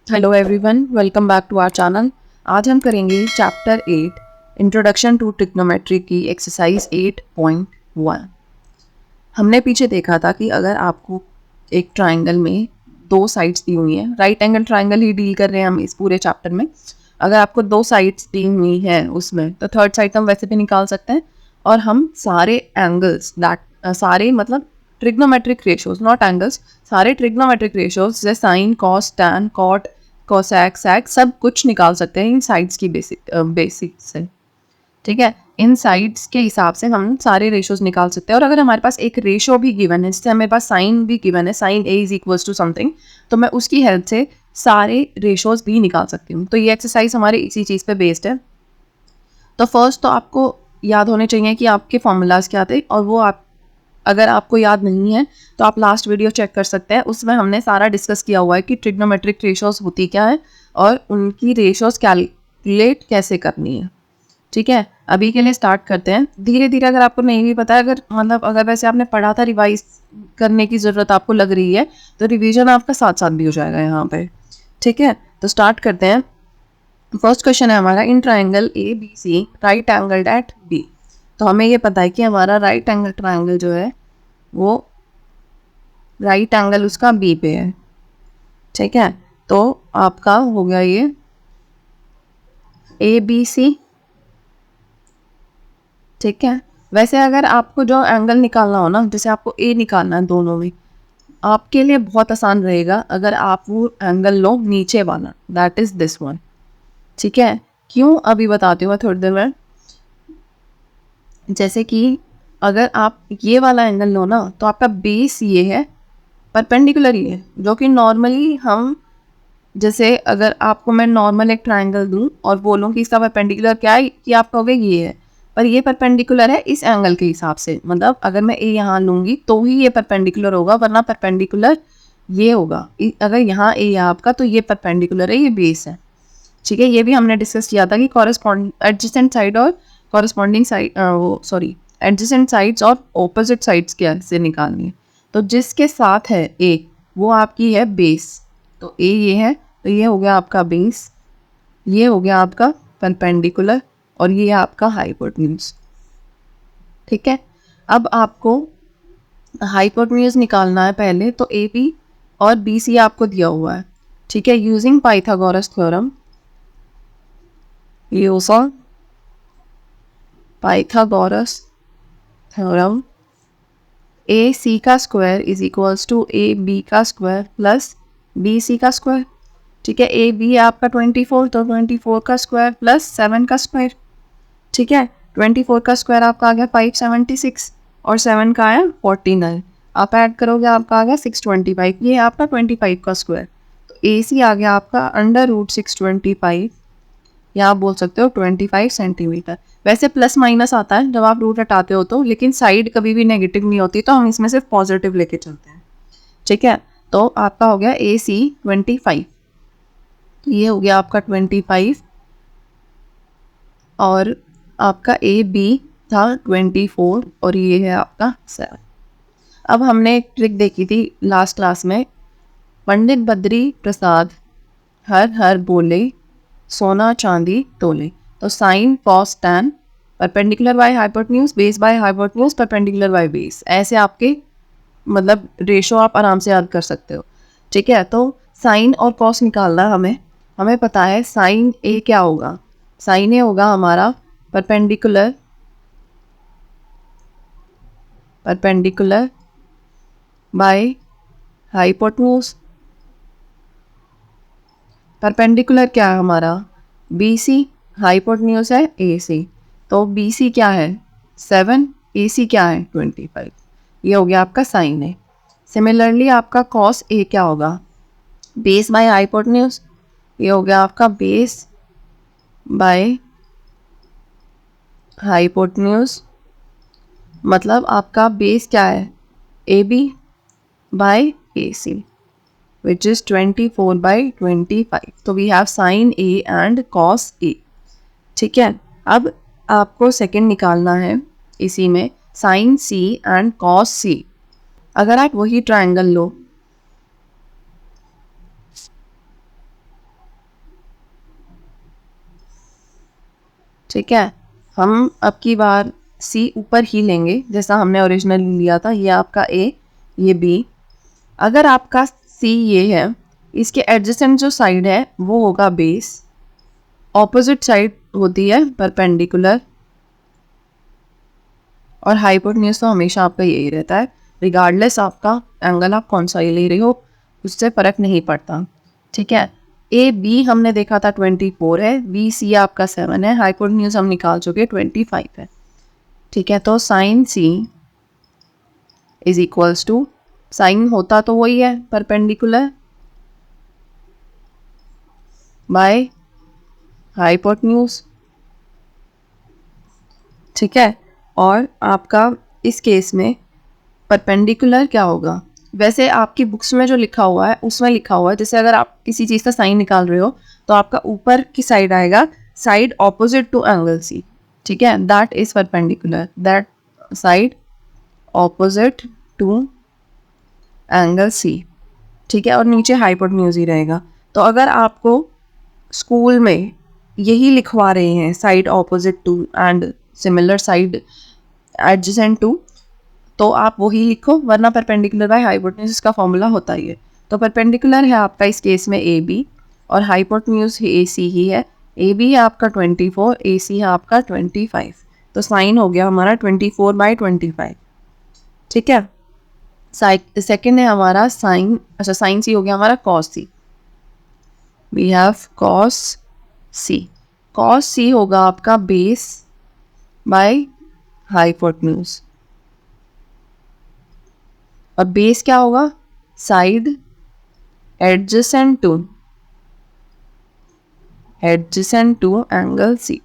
Hello everyone, welcome back to our channel. आज हम करेंगे चैप्टर 8 इंट्रोडक्शन टू ट्रिग्नोमेट्री की एक्सरसाइज 8.1। हमने पीछे देखा था कि अगर आपको एक ट्राइंगल में दो साइड्स दी हुई हैं, राइट एंगल ट्राइंगल ही डील कर रहे हैं हम इस पूरे चैप्टर में। अगर आपको दो साइड्स दी हुई हैं उसमें, तो थर्ड साइड हम वैसे भी निकाल सकते हैं। और हम सारे एंगल्स सारे मतलब ट्रिग्नोमेट्रिक रेशियोज, नॉट एंगल्स, सारे ट्रिग्नोमेट्रिक रेशियोज जैसे sine, cos, tan, cot, cosec, sec सब कुछ निकाल सकते हैं इन साइड्स की बेसिक से। ठीक है, इन साइड्स के हिसाब से हम सारे रेशियोज निकाल सकते हैं। और अगर हमारे पास एक रेशियो भी गिवन है, जैसे हमारे पास साइन भी गिवन है, sine A is equals to something, तो मैं उसकी हेल्प से सारे रेशियोज भी निकाल सकती हूँ। तो ये एक्सरसाइज हमारे इसी चीज़ पे बेस्ड है। तो फर्स्ट तो आपको याद होने चाहिए कि आपके फॉर्मूलाज क्या थे, और वो आप अगर आपको याद नहीं है तो आप लास्ट वीडियो चेक कर सकते हैं। उसमें हमने सारा डिस्कस किया हुआ है कि ट्रिग्नोमेट्रिक रेशियोज होती क्या है और उनकी रेशियोज कैलकुलेट कैसे करनी है। ठीक है, अभी के लिए स्टार्ट करते हैं। धीरे धीरे अगर आपको नहीं भी पता है, अगर वैसे आपने पढ़ा था, रिवाइज करने की ज़रूरत आपको लग रही है, तो रिवीजन आपका साथ साथ भी हो जाएगा यहाँ पे। ठीक है, तो स्टार्ट करते हैं। फर्स्ट क्वेश्चन है हमारा, in triangle A B C right angled at B. तो हमें ये पता है कि हमारा राइट एंगल ट्राइंगल जो है वो राइट एंगल उसका बी पे है। ठीक है, तो आपका हो गया ये ए बी सी। ठीक है, वैसे अगर आपको जो एंगल निकालना हो ना, जैसे आपको ए निकालना है दोनों में, आपके लिए बहुत आसान रहेगा अगर आप वो एंगल लो नीचे वाला, दैट इज दिस वन। ठीक है, क्यों अभी बताती हूँ मैं थोड़ी देर में। जैसे कि अगर आप ये वाला एंगल लो ना, तो आपका बेस ये है, परपेंडिकुलर ये है, जो कि नॉर्मली हम, जैसे अगर आपको मैं नॉर्मल एक ट्राइंगल दूं और बोलूं कि इसका परपेंडिकुलर क्या है, कि आप कहोगे ये है, पर ये परपेंडिकुलर है इस एंगल के हिसाब से। मतलब अगर मैं ए यहाँ लूंगी तो ही ये परपेंडिकुलर होगा, वरना परपेंडिकुलर ये होगा। अगर यहाँ ए है आपका, तो ये परपेंडिकुलर है, ये बेस है। ठीक है, ये भी हमने डिस्कस किया था कि कॉरेस्पॉन्ड एडजेसेंट साइड और corresponding side, sorry, adjacent sides और ऑपोजिट साइड्स कैसे निकालनी है। तो जिसके साथ है ए, वो आपकी है बेस। तो ए ये है, तो ये हो गया आपका बेस, ये हो गया आपका परपेंडिकुलर, और ये आपका हाइपोटेन्यूज। ठीक है, अब आपको हाइपोटेन्यूज निकालना है पहले। तो ए बी और बी सी आपको दिया हुआ है। ठीक है, using Pythagoras theorem, using Pythagoras theorem, A C का square is equals to A B का स्क्वायर प्लस बी सी का स्क्वायर। ठीक है, ए बी आपका 24, तो 24 का स्क्वायर प्लस 7 का स्क्वायर। ठीक है, 24 का स्क्वायर आपका आ गया 576 और 7 का आया 49। आप ऐड करोगे आपका आ गया 625, ये आपका 25 का स्क्वायर। तो ए सी आ गया आपका √625, या आप बोल सकते हो 25 सेंटीमीटर। वैसे प्लस माइनस आता है जब आप रूट हटाते हो तो, लेकिन साइड कभी भी नेगेटिव नहीं होती, तो हम इसमें सिर्फ पॉजिटिव लेके चलते हैं। ठीक है, तो आपका हो गया ए सी 25, ये हो गया आपका 25, और आपका ए बी था 24, और ये है आपका 7। अब हमने एक ट्रिक देखी थी लास्ट क्लास में, पंडित बद्री प्रसाद हर हर बोले सोना चांदी तोले। तो sign cos tan, perpendicular by hypotenuse, base by hypotenuse, perpendicular by base, ऐसे आपके मतलब रेशो आप आराम से याद कर सकते हो। ठीक है, तो साइन और कॉस निकालना है हमें। हमें पता है साइन ए क्या होगा, साइन ए होगा हमारा perpendicular perpendicular by hypotenuse. Perpendicular क्या है हमारा, बी सी, हाइपोटेन्यूज है ए सी। तो बी सी क्या है 7, ए सी क्या है 25। ये हो गया आपका साइन ए। सिमिलरली आपका कॉस ए क्या होगा, बेस बाय हाइपोटेन्यूज, ये हो गया आपका बेस बाय हाइपोटेन्यूज। मतलब आपका बेस क्या है A B by A C, which is 24/25. तो we have sin A and cos A. ठीक है, अब आपको सेकंड निकालना है इसी में, sin C and cos C। अगर आप वही ट्रायंगल लो, ठीक है, हम अब की बार सी ऊपर ही लेंगे जैसा हमने ओरिजिनली लिया था। ये आपका ए, ये बी। अगर आपका सी ये है, इसके एडजेसेंट जो साइड है वो होगा बेस, ऑपोजिट साइड होती है परपेंडिकुलर, और हाइपोटेन्यूज तो हमेशा आपका यही रहता है, रिगार्डलेस आपका एंगल आप कौन सा ये ले रहे हो उससे फ़र्क नहीं पड़ता। ठीक है, ए बी हमने देखा था 24 है, बी सी आपका 7 है, हाइपोटेन्यूज हम निकाल चुके 25 है। ठीक है, तो sine C is equals to, sine होता तो वही है परपेंडिकुलर बाय हाइपोटेन्यूज। ठीक है, और आपका इस केस में परपेंडिकुलर क्या होगा, वैसे आपकी बुक्स में जो लिखा हुआ है उसमें लिखा हुआ है, जैसे अगर आप किसी चीज़ का साइन निकाल रहे हो तो आपका ऊपर की साइड आएगा side opposite to angle C. ठीक है, that is perpendicular, that side opposite to angle C. ठीक है, और नीचे हाइपोटेन्यूज ही रहेगा। तो अगर आपको स्कूल में यही लिखवा रहे हैं side opposite to and similar side adjacent to, तो आप वही लिखो, वरना परपेंडिकुलर बाय हाइपोटेन्यूज का फॉर्मूला होता ही है। तो परपेंडिकुलर है आपका इस केस में ए बी, और हाइपोटेन्यूज ए सी ही है। ए बी है आपका 24, ए सी है आपका 25। तो साइन हो गया हमारा 24/25। ठीक है, सेकेंड है हमारा साइन, अच्छा साइन सी हो गया हमारा cos C. We have cos C, cos C होगा आपका बेस बाय हाइपोटेन्यूज, और बेस क्या होगा, side adjacent to angle C.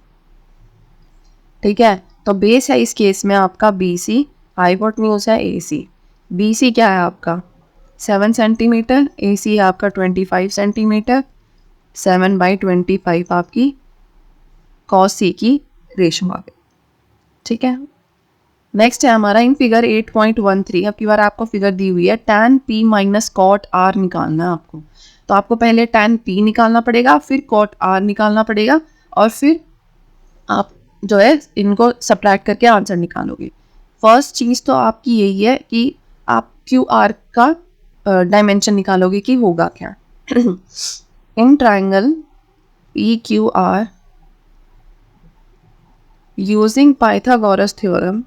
ठीक है, तो बेस है इस केस में आपका बी सी, हाइपोटेन्यूज है ए सी। बी सी क्या है आपका 7 सेंटीमीटर, ए सी है आपका 25 सेंटीमीटर, 7/25 आपकी कॉस सी की रेशो आ गई। ठीक है, नेक्स्ट है हमारा इन फिगर 8.13। अब की बार आपको फिगर दी हुई है tan p minus cot R निकालना है आपको। तो आपको पहले tan p निकालना पड़ेगा, फिर कॉट आर निकालना पड़ेगा, और फिर आप जो है इनको सब्ट्रैक्ट करके आंसर निकालोगे। फर्स्ट चीज़ तो आपकी यही है कि आप क्यू आर का डायमेंशन निकालोगे कि होगा क्या। In triangle P Q R using Pythagoras theorem,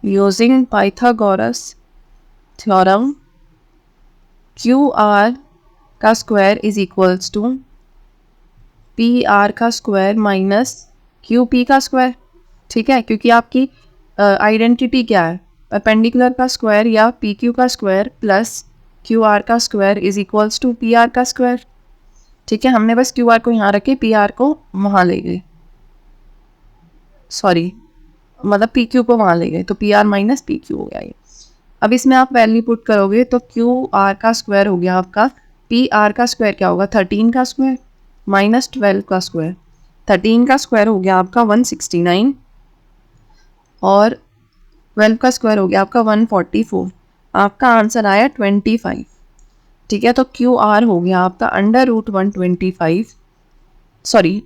using Pythagoras theorem, QR का square is equals to PR का स्क्वायर माइनस QP का स्क्वायर। ठीक है, क्योंकि आपकी आइडेंटिटी क्या है, परपेंडिकुलर का स्क्वायर या PQ का स्क्वायर प्लस QR का square is equals to PR का स्क्वायर। ठीक है, हमने बस QR को यहाँ रखे, PR को वहाँ ले गए, सॉरी मतलब पी क्यू को वहाँ ले गए, तो P R minus P Q हो गया ये। अब इसमें आप वैल्यू पुट करोगे तो क्यू आर का स्क्वायर हो गया आपका, पी आर का स्क्वायर क्या होगा 13 का स्क्वायर माइनस 12 का स्क्वायर। 13 का स्क्वायर हो गया आपका 169, और 12 का स्क्वायर हो गया आपका 144। आपका आंसर आया 25। ठीक है, तो क्यू आर हो गया आपका √125, सॉरी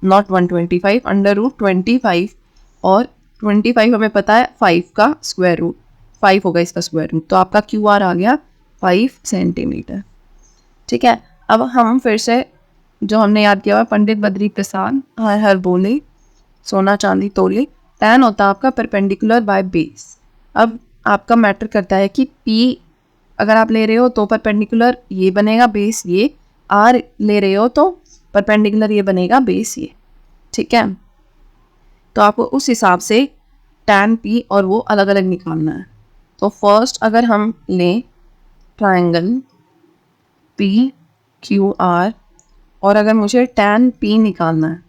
नॉट 125, √25, और 25 हमें पता है 5 का स्क्वायर रूट, 5 होगा इसका स्क्वायर रूट, तो आपका क्यू आर आ गया 5 सेंटीमीटर। ठीक है, अब हम फिर से जो हमने याद किया हुआ पंडित बद्री प्रसाद हर हर बोले सोना चांदी तोले, टैन होता है आपका परपेंडिकुलर बाय बेस। अब आपका मैटर करता है कि P अगर आप ले रहे हो तो परपेंडिकुलर ये बनेगा बेस ये, R ले रहे हो तो परपेंडिकुलर ये बनेगा बेस ये। ठीक है, तो आपको उस हिसाब से tan P और वो अलग अलग निकालना है। तो फर्स्ट अगर हम लें ट्रायंगल P Q R, और अगर मुझे tan P निकालना है,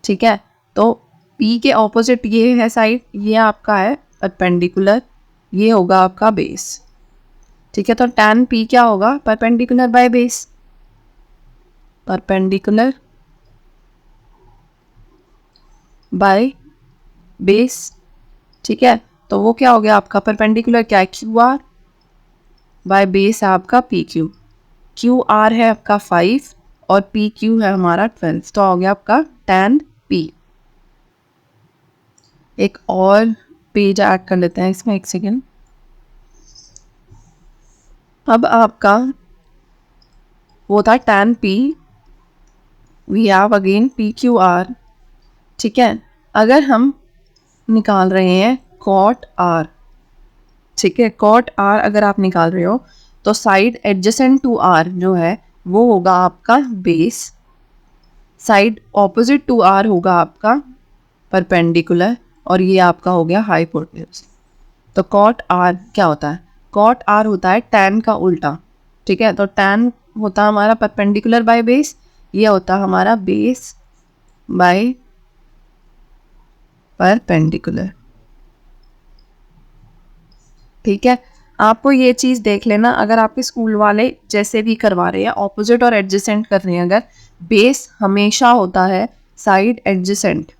ठीक है, तो P के ऑपोजिट ये है साइड, ये आपका है परपेंडिकुलर, ये होगा आपका बेस। ठीक है, तो tan P क्या होगा perpendicular by base, perpendicular by base. ठीक है, तो वो क्या हो गया आपका परपेंडिकुलर क्या है क्यू आर बाय बेस है आपका पी क्यू। क्यू आर है आपका 5 और पी क्यू है हमारा 12, तो हो गया आपका tan p। एक और पेज ऐड कर लेते हैं इसमें, एक सेकेंड। अब आपका वो था tan p, we have again P Q R, ठीक है। अगर हम निकाल रहे हैं cot r, ठीक है, cot r अगर आप निकाल रहे हो तो साइड एडजेसेंट टू r जो है वो होगा आपका base, side opposite to r होगा आपका परपेंडिकुलर, और ये आपका हो गया हाइपोटेन्यूज। तो cot r क्या होता है? cot r होता है tan का उल्टा, ठीक है। तो tan होता है हमारा परपेंडिकुलर बाय बेस, ये होता है हमारा बेस बाय परपेंडिकुलर, ठीक है। आपको ये चीज़ देख लेना, अगर आपके स्कूल वाले जैसे भी करवा रहे हैं ऑपोजिट और एडजेसेंट कर रहे हैं, अगर बेस हमेशा होता है side adjacent,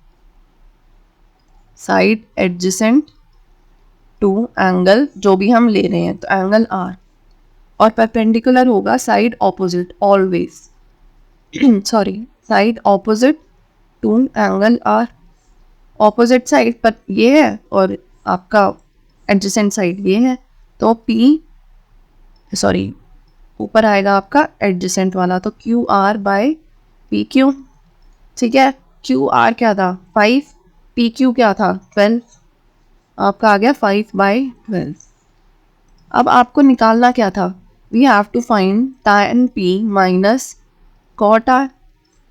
side adjacent to angle जो भी हम ले रहे हैं, तो एंगल आर, और परपेंडिकुलर होगा side opposite always sorry, side opposite to angle R. Opposite side पर ये है और आपका एडजेसेंट साइड ये है, तो पी सॉरी ऊपर आएगा आपका एडजेसेंट वाला, तो Q are by P Q, ठीक है। क्यू आर क्या था 5, पी क्यू क्या था 12, आपका आ गया 5/12। अब आपको निकालना क्या था? We have to find tan p minus cot r।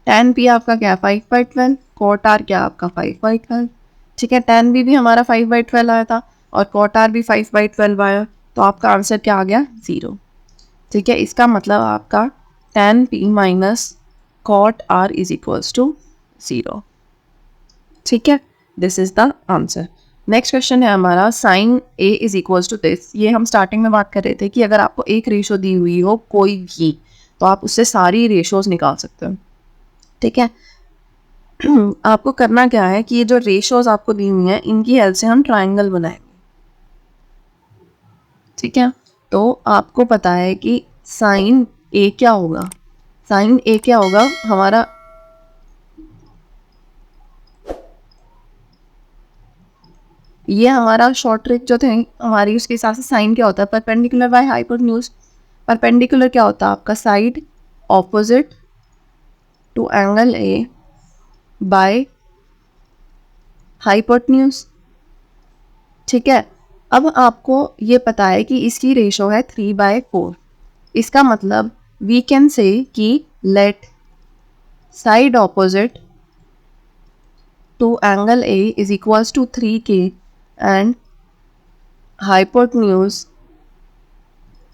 tan p आपका क्या 5/12, cot r क्या आपका 5/12, ठीक है। tan b भी हमारा 5/12 आया था और cot r भी 5/12 आया, तो आपका आंसर क्या आ गया 0, ठीक है। इसका मतलब आपका tan p minus cot r is equals to 0, ठीक है। This is the answer. Next question है हमारा sine A is equals to this. ये हम स्टार्टिंग में बात कर रहे थे कि अगर आपको एक रेशो दी हुई हो कोई भी, तो आप उससे सारी रेशोज निकाल सकते हो, ठीक है। आपको करना क्या है कि ये जो रेशोज आपको दी हुई हैं इनकी हेल्प से हम ट्राइंगल बनाएंगे, ठीक है। तो आपको पता है कि साइन ए क्या होगा, साइन ए क्या होगा हमारा, ये हमारा शॉर्ट ट्रिक जो थे हमारी, उसके हिसाब से साइन क्या होता है परपेंडिकुलर बाय हाइपोटेन्यूज। परपेंडिकुलर क्या होता है आपका side opposite to angle A by hypotenuse, ठीक है। अब आपको ये पता है कि इसकी रेशो है 3/4, इसका मतलब वी कैन से कि let side opposite to angle A is equals to 3k and hypotenuse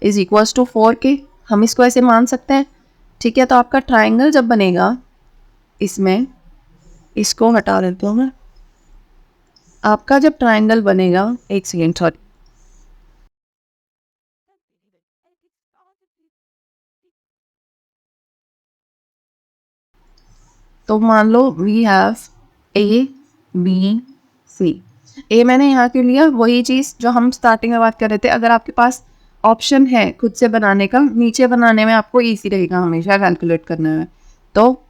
is equals to 4k। हम इसको ऐसे मान सकते हैं, ठीक है। तो आपका ट्राइंगल जब बनेगा, इसमें इसको हटा देता हूँ मैं, आपका जब ट्राइंगल बनेगा, एक सेकेंड सॉरी, तो मान लो we have A B C. A मैंने यहाँ क्यों लिया, वही चीज़ जो हम स्टार्टिंग में बात कर रहे थे, अगर आपके पास ऑप्शन है खुद से बनाने का, नीचे बनाने में आपको ईजी रहेगा हमेशा कैलकुलेट करने में। तो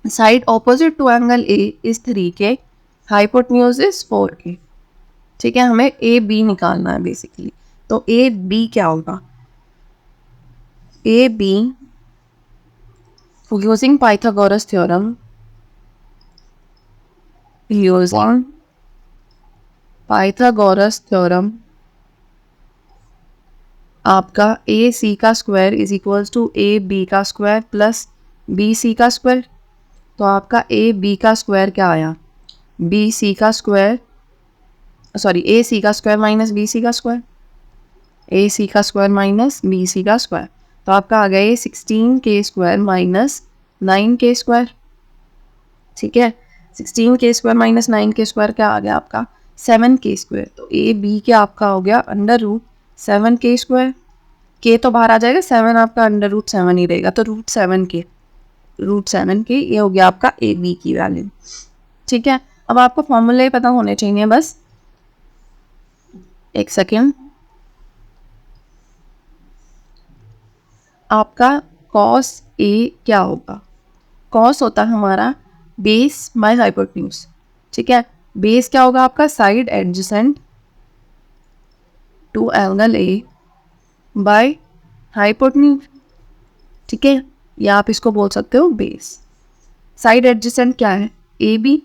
side opposite to angle A is 3k, hypotenuse is 4k, ठीक है। हमें ए बी निकालना है बेसिकली। तो ए बी क्या होगा, A B using Pythagoras theorem, using Pythagoras theorem, आपका ए सी का square is equals to A B का स्क्वायर प्लस बी सी का स्क्वायर। तो आपका ए बी का स्क्वायर क्या आया, बी सी का स्क्वायर सॉरी ए सी का स्क्वायर माइनस बी सी का स्क्वायर, ए सी का स्क्वायर माइनस बी सी का स्क्वायर। तो आपका आ गया ये 16k square minus 9k square, ठीक है। 16k square minus 9k square क्या आ गया आपका 7k स्क्वायर। तो ए बी क्या आपका हो गया √7k स्क्वायर, के तो बाहर आ जाएगा, 7 आपका √7 ही रहेगा, तो √7k ये हो गया आपका ए बी की वैल्यू, ठीक है। अब आपको फॉर्मूले पता होने चाहिए बस, एक सेकेंड। आपका cos A क्या होगा, कॉस होता है हमारा बेस बाय हाइपोटेन्यूज, ठीक है। बेस क्या होगा आपका, side adjacent to angle A by hypotenuse, ठीक है, या आप इसको बोल सकते हो बेस। साइड एडजेसेंट क्या है, ए बी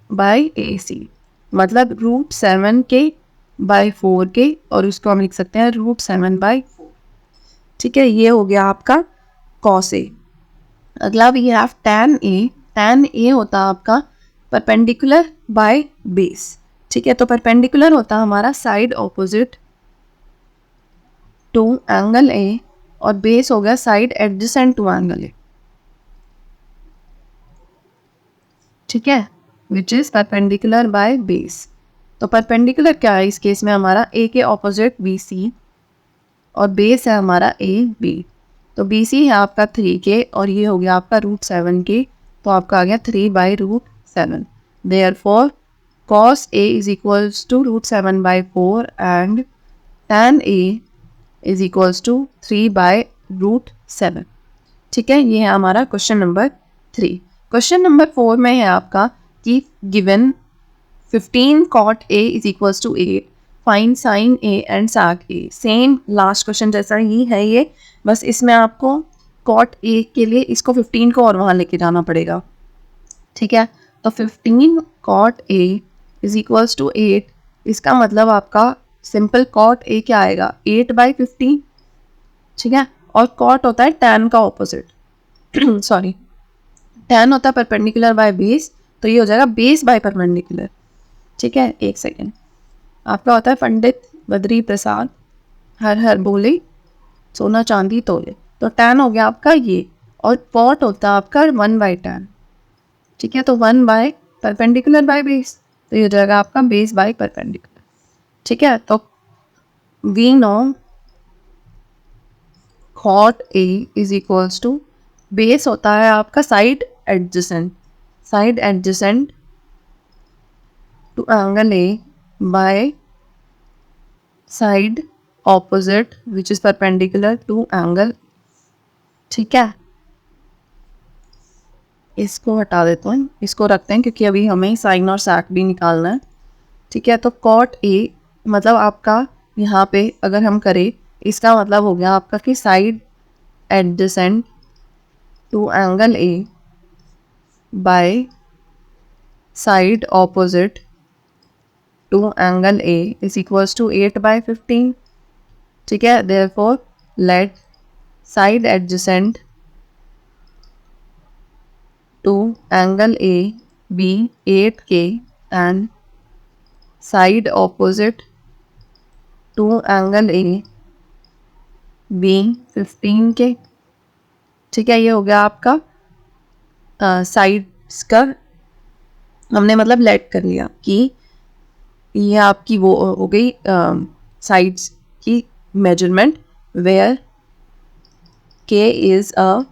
बाय ए सी, मतलब √7 बाय 4 और उसको हम लिख सकते हैं √7/4, ठीक है। ये हो गया आपका कॉस ए। अगला भी है tan ए। tan ए होता है आपका परपेंडिकुलर बाय बेस, ठीक है। तो परपेंडिकुलर होता है हमारा side opposite to angle A और बेस हो गया side adjacent to angle A, ठीक है, which is perpendicular by base. तो परपेंडिकुलर क्या है इस केस में, हमारा ए के ऑपोजिट बी सी और बेस है हमारा ए बी। तो बी सी है आपका 3K और ये हो गया आपका √7K, तो आपका आ गया 3/√7। Therefore cos A is equals to √7/4 and tan A is equals to 3/√7, ठीक है। ये है हमारा क्वेश्चन नंबर 3। क्वेश्चन नंबर 4 में है आपका कि given 15 cot A is equals to 8, find sine A and sec A। Same last question जैसा ही है ये, बस इसमें आपको cot A के लिए इसको 15 को और वहाँ लेके जाना पड़ेगा, ठीक है। तो 15 cot A is equals to 8, इसका मतलब आपका सिंपल cot A क्या आएगा, 8/15, ठीक है। और cot होता है tan का ऑपोजिट सॉरी, tan होता है परपेंडिकुलर बाय बेस, तो ये हो जाएगा बेस बाय परपेंडिकुलर, ठीक है। एक सेकेंड, आपका होता है पंडित बद्री प्रसाद हर हर बोले सोना चांदी तोले, तो tan हो गया आपका ये, और cot होता है आपका 1/tan, ठीक है। तो 1 परपेंडिकुलर बाय बेस, तो ये हो जाएगा आपका बेस बाय परपेंडिकुलर, ठीक है। तो we know cot A is equals to, base होता है आपका side adjacent to angle A by side opposite which is perpendicular to angle, ठीक है। इसको हटा देते हैं, इसको रखते हैं क्योंकि अभी हमें साइन और sec भी निकालना है, ठीक है। तो cot A मतलब आपका यहाँ पे अगर हम करें, इसका मतलब हो गया आपका कि side adjacent to angle A by side opposite to angle A is equals to 8/15, ठीक है। Therefore let side adjacent to angle A be 8K and side opposite to angle A be 15K, ठीक है। ये हो गया आपका sides का हमने मतलब लेट कर लिया कि ये आपकी वो हो गई साइड्स की measurement where K is a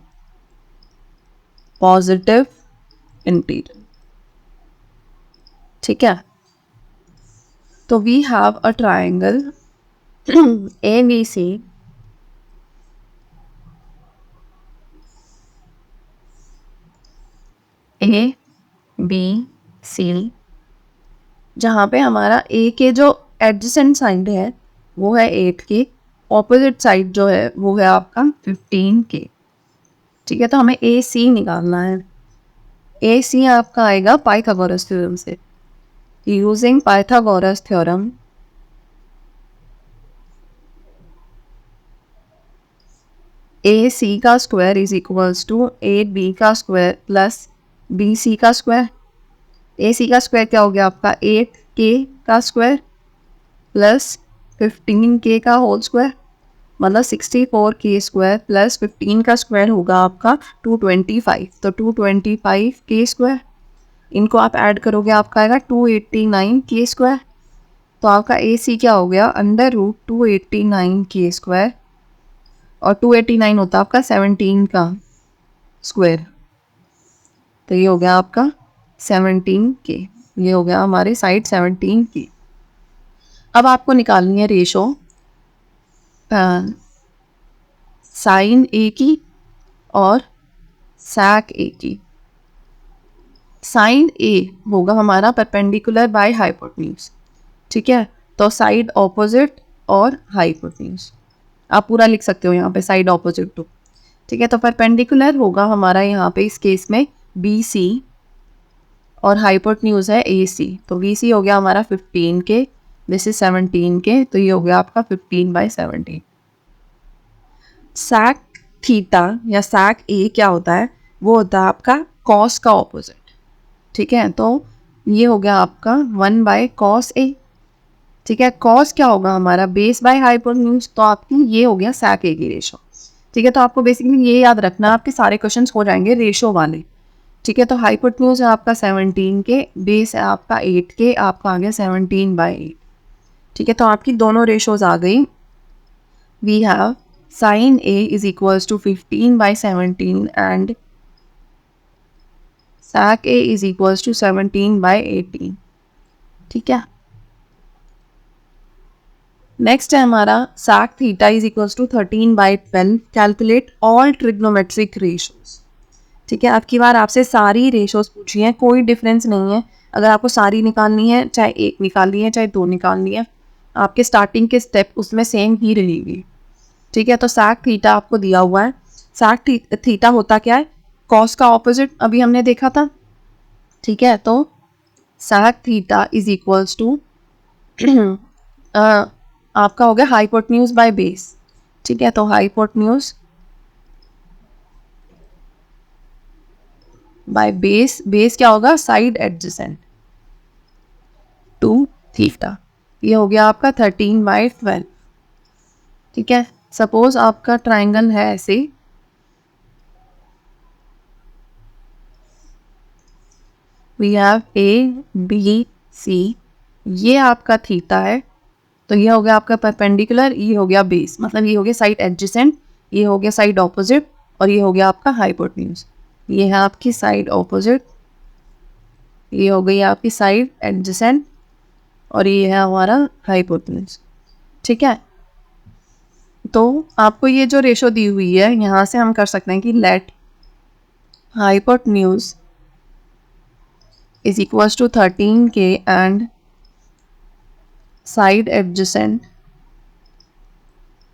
positive integer, ठीक है। तो we have a triangle ABC ABC जहाँ पे हमारा A के जो एडजेसेंट साइड है वो है 8K, ऑपोजिट साइड जो है वो है आपका 15K, ठीक है। तो हमें AC निकालना है। AC आपका आएगा पाइथागोरस थ्योरम से, यूजिंग पाइथागोरस थ्योरम AC का square is equals to 8B का स्क्वायर प्लस BC का स्क्वायर। AC का स्क्वायर क्या हो गया आपका 8K का स्क्वायर प्लस 15K का होल स्क्वायर, मतलब 64K स्क्वायर प्लस 15 का स्क्वायर होगा आपका 225, तो 225K स्क्वायर, इनको आप ऐड करोगे आपका आएगा 289K स्क्वायर। तो आपका AC क्या हो गया √289K स्क्वायर, और 289 होता है आपका 17 का स्क्वायर, तो ये हो गया आपका 17K, ये हो गया हमारे साइड 17K। अब आपको निकालनी है रेशो साइन A की और sec A की। साइन A होगा हमारा परपेंडिकुलर बाय हाइपोटेन्यूज, ठीक है। तो साइड ऑपोजिट और हाइपोटेन्यूज आप पूरा लिख सकते हो यहाँ पे, साइड ऑपोजिट टू, ठीक है। तो परपेंडिकुलर होगा हमारा यहाँ पे इस केस में BC और हाइपोटेन्यूज है AC। तो BC हो गया हमारा 15 के, दिस इज 17 के, तो ये हो गया आपका 15/17। sec थीटा या sec A क्या होता है, वो होता है आपका cos का ऑपोजिट, ठीक है। तो ये हो गया आपका 1/cos A, ठीक है। cos क्या होगा हमारा, बेस बाय हाइपोटेन्यूज, तो आपकी ये हो गया sec A की रेशो, ठीक है। तो आपको बेसिकली ये याद रखना, आपके सारे क्वेश्चंस हो जाएंगे रेशो वाले, ठीक है। तो हाइपोटेन्यूज है आपका 17 के, बेस है आपका 8 के, आपका आ गया 17/8, ठीक है। तो आपकी दोनों रेशोज आ गई। We have sin A is equals to 15/17 and sec A is equals to 17/18, ठीक है। नेक्स्ट है हमारा sec theta is equals to 13/12, calculate all trigonometric ratios, ठीक है। आपकी बार आपसे सारी रेशोज पूछी हैं, कोई डिफरेंस नहीं है। अगर आपको सारी निकालनी है, चाहे एक निकालनी है चाहे दो निकालनी है, आपके स्टार्टिंग के स्टेप उसमें सेम ही रहेगी, ठीक है। तो sec थीटा आपको दिया हुआ है। sec थीटा होता क्या है, cos का ऑपोजिट, अभी हमने देखा था, ठीक है। तो sec theta is equals to आपका हो गया हाइपोटेन्यूज बाय बेस, ठीक है। तो हाइपोटेन्यूज बाय बेस, बेस क्या होगा, साइड एडजेसेंट टू थीटा, ये हो गया आपका 13/12, ठीक है। सपोज आपका ट्राइंगल है ऐसे, वी हैव ABC, ये आपका थीटा है, तो ये हो गया आपका परपेंडिकुलर, ये हो गया बेस, मतलब ये हो गया साइड एडजेसेंट, ये हो गया साइड ऑपोजिट, और ये हो गया आपका हाइपोटेन्यूज। ये है आपकी साइड ऑपोजिट, ये हो गई आपकी साइड एडजेसेंट, और ये है हमारा हाइपोटेन्यूज, ठीक है। तो आपको ये जो रेशो दी हुई है, यहाँ से हम कर सकते हैं कि let hypotenuse is equals to 13K and side adjacent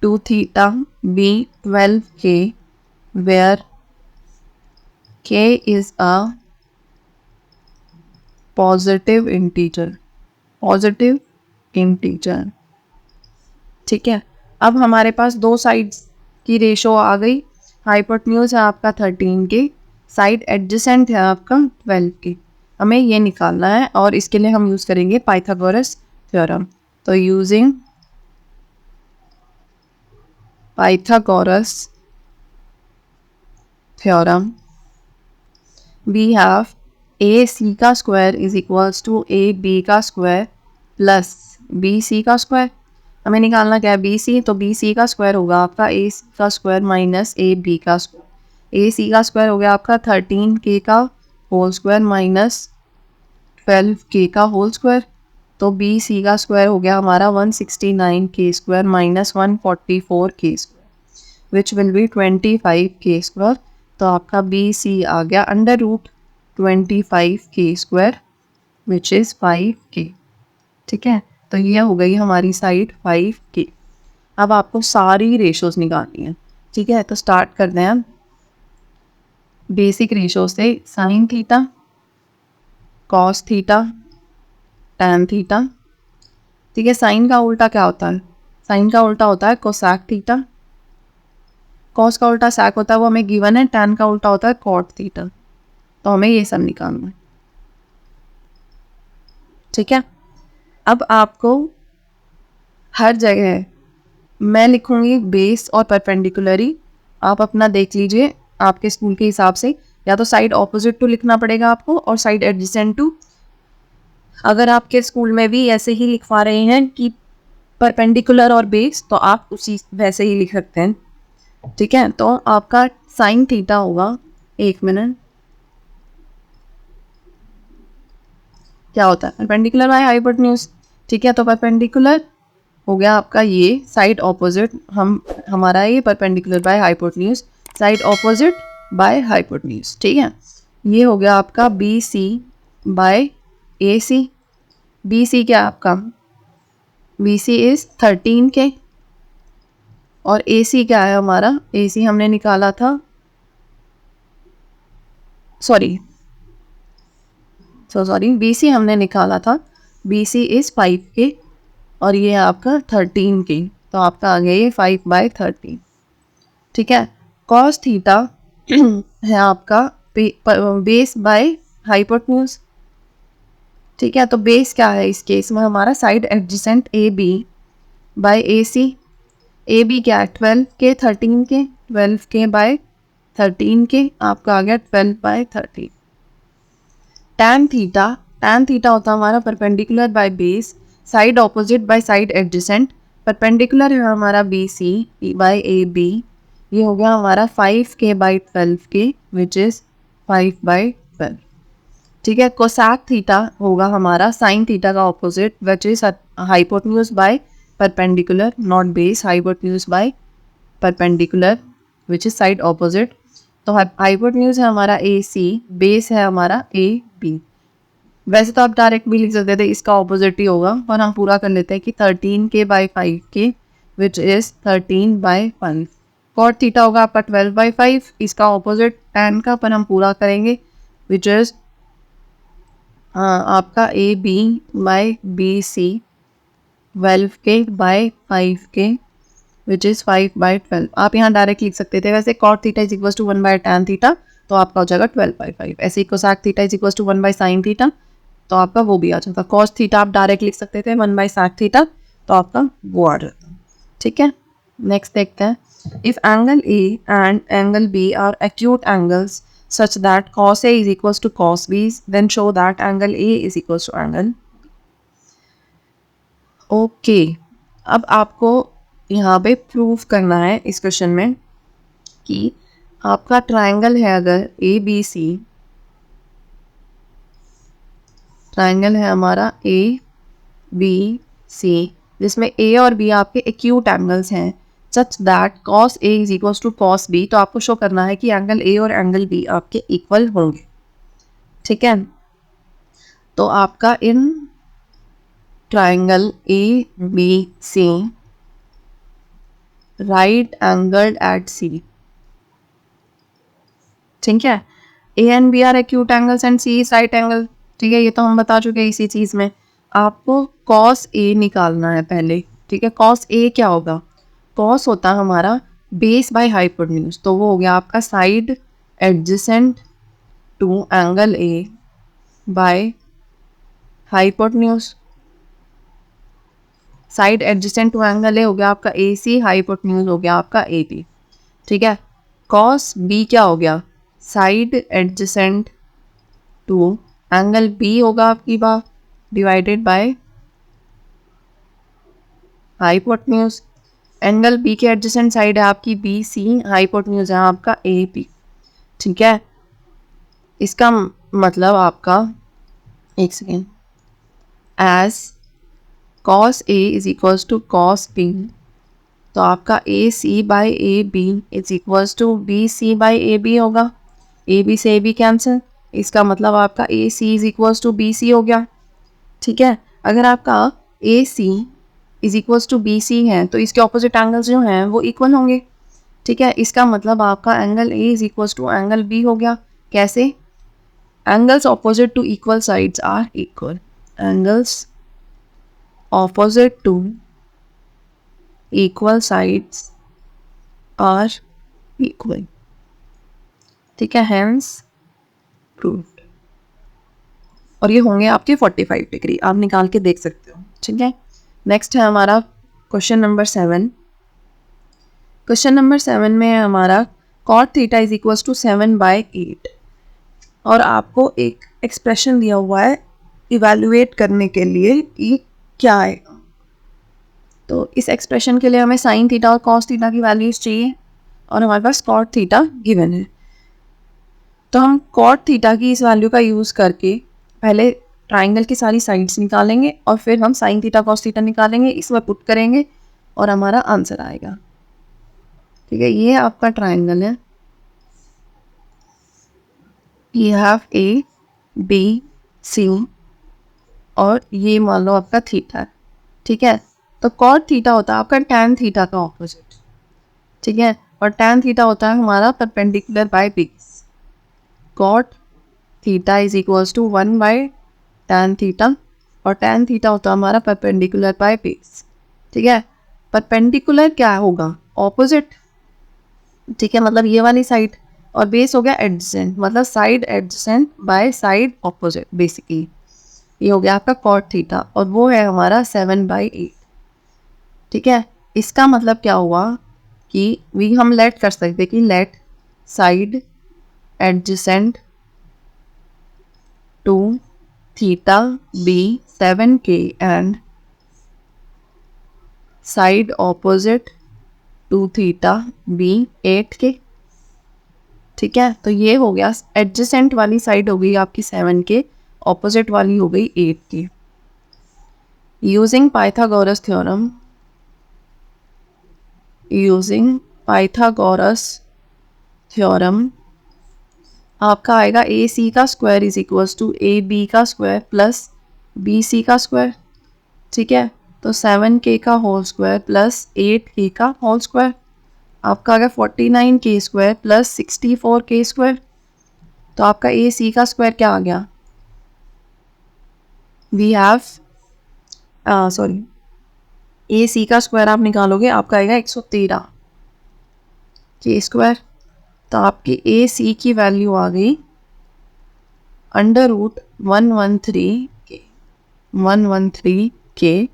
to theta be 12K, where K is a positive integer, positive integer, ठीक है। अब हमारे पास दो साइड्स की रेशो आ गई, हाइपोटेन्यूज है आपका 13K, साइड एडजेसेंट है आपका 12K, हमें ये निकालना है, और इसके लिए हम यूज़ करेंगे पाइथागोरस थ्योरम। तो using Pythagoras theorem we have AC का square is equals to AB का स्क्वायर प्लस BC का स्क्वायर। हमें निकालना क्या है, BC, तो BC का स्क्वायर होगा आपका AC का स्क्वायर माइनस AB का स्क्वायर। AC का स्क्वायर हो गया आपका 13K का होल स्क्वायर माइनस 12K का होल स्क्वायर। तो BC का स्क्वायर हो गया हमारा 169K square minus 144K square, which will be 25K square. तो आपका BC आ गया under root 25K square which is 5K, ठीक है। तो ये हो गई हमारी साइड 5K। अब आपको सारी रेशोज निकालनी है, ठीक है। तो स्टार्ट करते हैं बेसिक रेशो से, sine theta, cos theta, tan theta, ठीक है। साइन का उल्टा क्या होता है, साइन का उल्टा होता है कोसैक थीटा, कॉस का उल्टा सैक होता है, वो हमें गिवन है, टैन का उल्टा होता है कॉट थीटा। तो हमें ये सब निकालना है, ठीक है। अब आपको हर जगह मैं लिखूंगी बेस और परपेंडिकुलरी, आप अपना देख लीजिए आपके स्कूल के हिसाब से, या तो साइड ऑपोजिट टू लिखना पड़ेगा आपको और साइड एडजेसेंट टू। अगर आपके स्कूल में भी ऐसे ही लिखवा रहे हैं कि परपेंडिकुलर और बेस, तो आप उसी वैसे ही लिख सकते हैं, ठीक है। तो आपका साइन थीटा होगा, एक मिनट, क्या होता है परपेंडिकुलर बाय हाइपोटेन्यूज, ठीक है। तो परपेंडिकुलर हो गया आपका ये साइड ऑपोजिट, हमारा ये perpendicular by hypotenuse, side opposite by hypotenuse. ठीक है, ये हो गया आपका B C by A C. B C क्या है आपका, बी सी इज 13 के, और ए सी क्या है हमारा, ए सी हमने निकाला था, सॉरी बी सी हमने निकाला था, बी सी इज 5 के और ये आपका 13 के, तो आपका आ गया ये 5/13। ठीक है, कॉस थीटा है आपका बेस बाय हाइपोटेन्यूज। ठीक है, तो बेस क्या है इस केस में हमारा, side adjacent A B by A C. A B क्या है 12 के 13 के, 12 के बाय 13 के, आपका आ गया 12/13। टैन थीटा होता है हमारा perpendicular by base, side opposite by side adjacent. Perpendicular है हमारा B C by A B, ये हो गया हमारा 5k/12 के विच इज 5/12। ठीक है, कोसैक थीटा होगा हमारा साइन थीटा का opposite which is hypotenuse by perpendicular, not base, hypotenuse by perpendicular which is side opposite. तो हाइपोटेन्यूज है हमारा ए सी, बेस है हमारा ए बी। वैसे तो आप डायरेक्ट भी लिख सकते थे, इसका ऑपोजिट ही होगा, पर हम पूरा कर लेते हैं कि 13k/5 के विच इज 13/5। कॉट थीटा होगा आपका 12/5, इसका ऑपोजिट tan का, पर हम पूरा करेंगे विच इज आपका A B by B C 12k/5 which is 5/12। आप यहाँ डायरेक्ट लिख सकते थे, वैसे cot theta is equal to 1/tan theta, तो आपका हो जाएगा 12/5। ऐसे ही cosec theta is equal to 1/sin theta, तो आपका वो भी आ जाता। कॉस थीटा आप डायरेक्ट लिख सकते थे 1/sec थीटा, तो आपका वो आ जाता। ठीक है, नेक्स्ट देखते हैं, if angle A and angle B are acute angles such that cos A is equals to cos B, then show that angle A is equals to angle। Okay, अब आपको यहाँ पे प्रूव करना है इस क्वेश्चन में कि आपका ट्रायंगल है, अगर ए बी सी, ट्रायंगल है हमारा ए बी सी, जिसमें ए और बी आपके एक्यूट एंगल्स हैं, such that cos A is equals to cos B, तो आपको शो करना है कि एंगल ए और एंगल बी आपके इक्वल होंगे। ठीक है, तो आपका in triangle A B C right angled at C. ठीक है, A and B are acute angles and C is right angle. ठीक है, ये तो हम बता चुके हैं इसी चीज में। आपको cos A निकालना है पहले। ठीक है, cos A क्या होगा, cos होता है हमारा बेस बाय हाइपोटेन्यूज, तो वो हो गया आपका side adjacent to angle A by hypotenuse. Side adjacent to angle A हो गया आपका ए सी, हाइपोटेन्यूज हो गया आपका ए बी। ठीक है, cos B क्या हो गया, side adjacent to angle B होगा आपकी बात divided by hypotenuse. Angle B के एडजेसेंट साइड है आपकी बी सी, हाइपोटेन्यूज है आपका ए बी। ठीक है, इसका मतलब आपका, एक second, as cos A is equals to cos B, तो आपका A C by A B is equals to B C by A B होगा। ए बी से ए बी कैंसिल, इसका मतलब आपका A C is equals to B C हो गया। ठीक है, अगर आपका A C is equals to B C है, तो इसके ऑपोजिट एंगल्स जो हैं वो इक्वल होंगे। ठीक है, इसका मतलब आपका angle A is equals to angle B हो गया। कैसे, angles opposite to equal sides are equal, angles opposite to equal sides are equal. ठीक है, हेंस प्रूव्ड। और ये होंगे आपके 45 डिग्री, आप निकाल के देख सकते हो। ठीक है, नेक्स्ट है हमारा क्वेश्चन नंबर 7। क्वेश्चन नंबर 7 में है हमारा cot theta is equals to 7/8, और आपको एक एक्सप्रेशन दिया हुआ है इवेल्युएट करने के लिए कि क्या आएगा। तो इस एक्सप्रेशन के लिए हमें साइन थीटा और cos थीटा की वैल्यूज चाहिए, और हमारे पास cot थीटा गिवन है। तो हम cot थीटा की इस वैल्यू का यूज़ करके पहले ट्राइंगल की सारी साइड्स निकालेंगे, और फिर हम साइन थीटा cos थीटा निकालेंगे, इसमें पुट करेंगे और हमारा आंसर आएगा। ठीक है, ये आपका ट्राइंगल है, you have A B C और ये मान लो आपका थीटा है, ठीक है। तो कॉट थीटा होता है आपका टैन थीटा का ऑपोजिट, ठीक है। और टैन थीटा होता है हमारा perpendicular by base. Cot theta is equals to 1 by tan theta और टैन थीटा होता है हमारा परपेंडिकुलर बाय बेस, ठीक है। परपेंडिकुलर क्या होगा? ऑपोजिट, ठीक है, मतलब ये वाली साइड। और बेस हो गया एडजेसेंट, मतलब side adjacent bye side opposite basically. ये हो गया आपका कॉट थीटा और वो है हमारा 7/8, ठीक है। इसका मतलब क्या हुआ कि वी हम लेट कर सकते कि let side adjacent to theta be 7K and side opposite to theta be 8K, ठीक है। तो ये हो गया एडजेसेंट वाली साइड हो गई आपकी 7K, ऑपोजिट वाली हो गई 8K। Using Pythagoras theorem, using Pythagoras theorem आपका आएगा ए सी का square is equals to A B का स्क्वायर प्लस बी सी का स्क्वायर, ठीक है। तो 7K का होल स्क्वायर प्लस 8K का होल स्क्वायर आपका आ गया 49K square plus 64K square. तो आपका ए सी का स्क्वायर क्या आ गया? We have sorry, A C का स्क्वायर आप निकालोगे आपका आएगा 113K स्क्वायर। तो आपकी ए सी की वैल्यू आ गई अंडर रूट 113K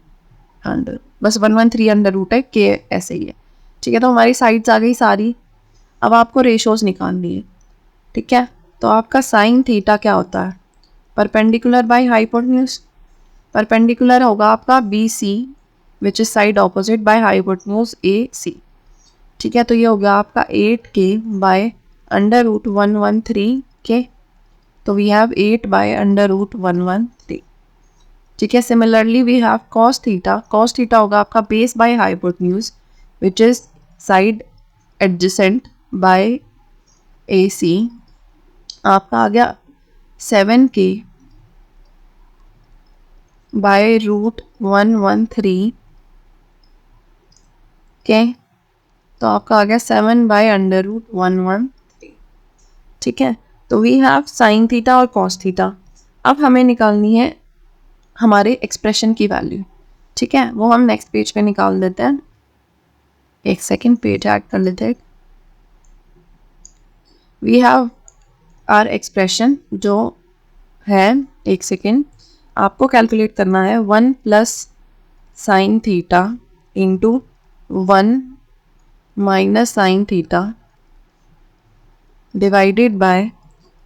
अंडर, बस 113 अंडर रूट है, के ऐसे ही है, ठीक है। तो हमारी साइड्स आ गई सारी। अब आपको रेशोज निकालनी है, ठीक है। तो आपका साइन थीटा क्या होता है? Perpendicular by hypotenuse. परपेंडिकुलर होगा आपका B C which is side opposite by hypotenuse A C, ठीक है। तो ये हो गया आपका 8K bye under root 113K। तो we have 8 by under root 113, ठीक है। Similarly we have cos theta. Cos theta होगा आपका base by hypotenuse which is side adjacent by A C. आपका आ गया 7K बाय रूट 113K। तो आपका आ गया 7 बाय अंडर रूट 113, ठीक है। तो वी हैव साइन थीटा और कॉस थीटा। अब हमें निकालनी है हमारे एक्सप्रेशन की वैल्यू, ठीक है। वो हम नेक्स्ट पेज पे निकाल देते हैं। एक सेकेंड, पेज ऐड कर लेते हैं। वी हैव आर एक्सप्रेशन जो है, एक सेकेंड, आपको कैलकुलेट करना है 1 plus sine theta into 1 minus sine theta divided by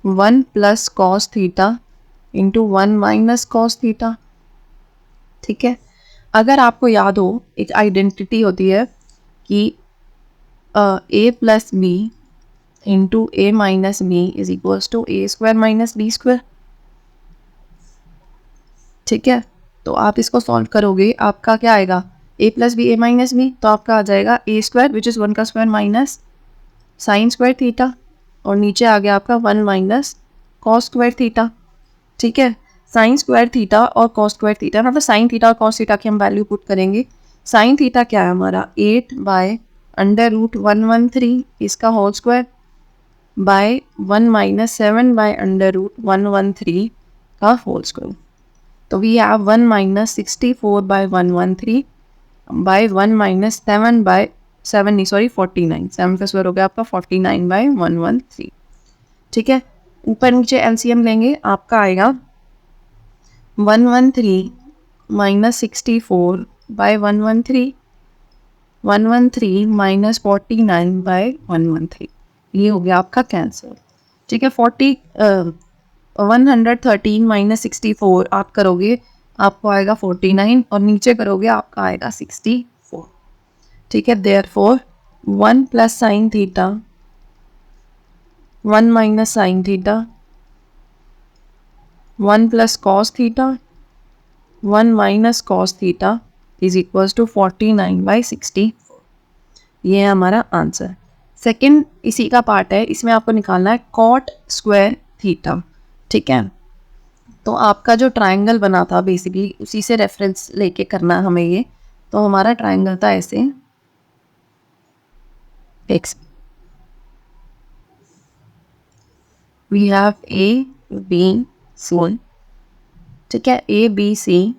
1 plus cos theta into 1 minus cos theta, ठीक है। अगर आपको याद हो, एक आइडेंटिटी होती है कि A plus B into A minus B is equals to A square minus B square, ठीक है। तो आप इसको सॉल्व करोगे, आपका क्या आएगा? ए प्लस बी ए माइनस बी, तो आपका आ जाएगा ए स्क्वायर विच इज़ 1 का square minus sign square theta और नीचे आ गया आपका 1 माइनस कॉस स्क्वायर थीटा, ठीक है। साइन स्क्वायर थीटा और कॉस स्क्वायर थीटा, मतलब साइन थीटा और कॉस थीटा की हम वैल्यू पुट करेंगे। साइन थीटा क्या है हमारा? 8 बाय अंडर रूट 113 इसका whole square by 1 minus 7 by under root 113 का होल स्क्वायर। तो we have 1 minus 64 by 113 by 1 minus 7 by 7 नहीं सॉरी 49, 7 का स्क्वायर हो गया आपका 49 बाय 113, ठीक है। ऊपर नीचे एलसीएम लेंगे, आपका आएगा 113 माइनस 64 बाय 113, 113 माइनस 49 बाय 113, ये हो गया आपका कैंसर, ठीक है। 113 माइनस 64 आप करोगे आपको आएगा 49 और नीचे करोगे आपका आएगा 64, ठीक है। Therefore 1 plus sine theta 1 minus sine theta 1 plus cos theta 1 minus cos theta is equals to 49 by 64, ये है हमारा आंसर। सेकंड इसी का पार्ट है, इसमें आपको निकालना है कॉट स्क्वायर थीटा। ठीक है, तो आपका जो ट्रायंगल बना था बेसिकली उसी से रेफरेंस लेके करना है हमें ये। तो हमारा ट्रायंगल था ऐसे एक्स, we have A B C. ठीक है, A B C,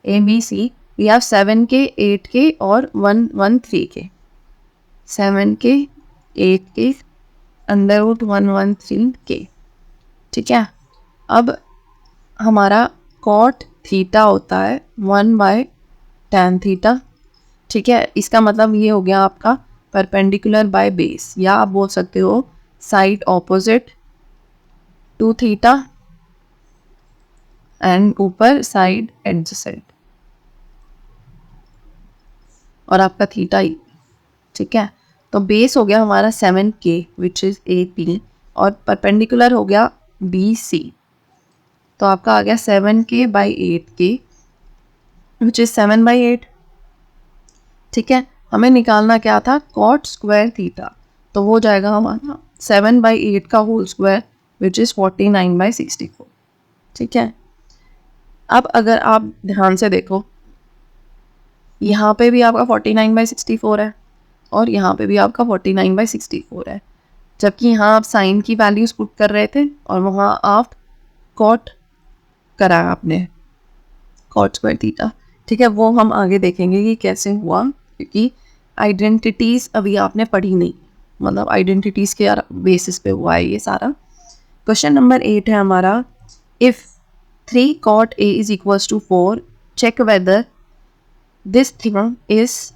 A B C, we have 7 K 8 के और 1 1 3 के, 7 के 8 के अंडर रूट 1 1 3 के। ठीक है, अब हमारा कॉट थीटा होता है 1/tan थीटा। ठीक है, इसका मतलब ये हो गया आपका परपेंडिकुलर बाय बेस, या आप बोल सकते हो side opposite to theta and ऊपर साइड एडजेसेंट और आपका थीटा ही। ठीक है, तो बेस हो गया हमारा 7K विच इज़ AP और परपेंडिकुलर हो गया BC, तो आपका आ गया 7K/8K विच इज़ 7/8। ठीक है, हमें निकालना क्या था, कॉट स्क्वायर थीटा, तो वो जाएगा हमारा 7/8 का होल स्क्वायर विच इज़ 49/64। ठीक है, अब अगर आप ध्यान से देखो यहाँ पे भी आपका 49/64 है और यहाँ पे भी आपका 49/64 है, जबकि यहाँ आप साइन की वैल्यूज पुट कर रहे थे और वहाँ आप कॉट करा आपने, कॉट स्क्वायर थीटा। ठीक है, वो हम आगे देखेंगे कि कैसे हुआ, क्योंकि आइडेंटिटीज़ अभी आपने पढ़ी नहीं, मतलब आइडेंटिटीज़ के बेसिस पे हुआ है ये सारा। क्वेश्चन नंबर 8 है हमारा, if 3 cot A is equals to 4, check whether this thing is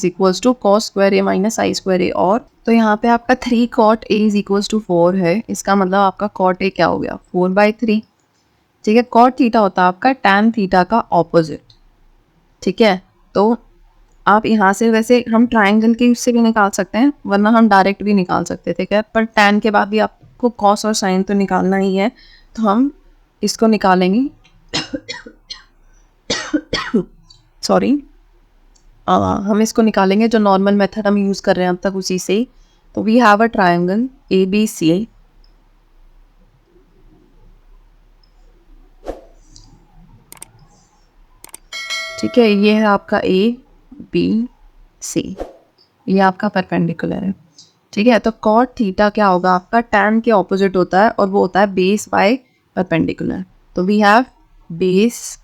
equals to cos square A minus I square A। और तो यहाँ पे आपका 3 cot A is equals to 4 है, इसका मतलब आपका cot A क्या हो गया 4/3। ठीक है, cot थीटा होता है आपका tan थीटा का ऑपोजिट। ठीक है, तो आप यहाँ से वैसे हम ट्राइंगल के उससे भी निकाल सकते हैं, वरना हम डायरेक्ट भी निकाल सकते थे, क्या पर tan के बाद भी आपको cos और sin तो निकालना ही है, तो हम इसको निकालेंगे सॉरी हम इसको निकालेंगे जो नॉर्मल मेथड हम यूज़ कर रहे हैं अब तक उसी से। तो we have a triangle ABC, ठीक है, ये है आपका ABC, ये आपका परपेंडिकुलर है। ठीक है, तो कॉट थीटा क्या होगा आपका tan के ऑपोजिट होता है और वो होता है बेस बाय परपेंडिकुलर। तो we have base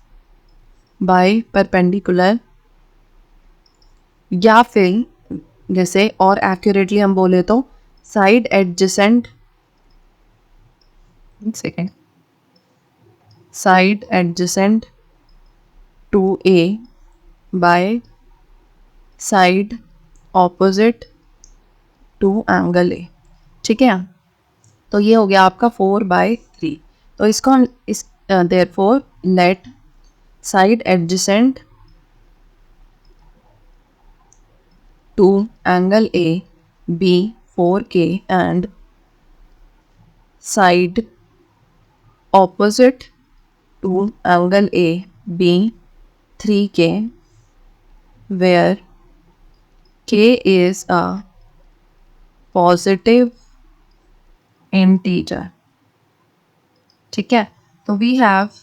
by perpendicular, या फिर जैसे और एक्यूरेटली हम बोले तो side adjacent, second, side adjacent to A by side opposite to angle A। ठीक है, तो ये हो गया आपका 4/3। तो इसको हम इस therefore let side adjacent to angle A be 4K and side opposite to angle A be 3K, where K is a positive integer। ठीक है, तो we have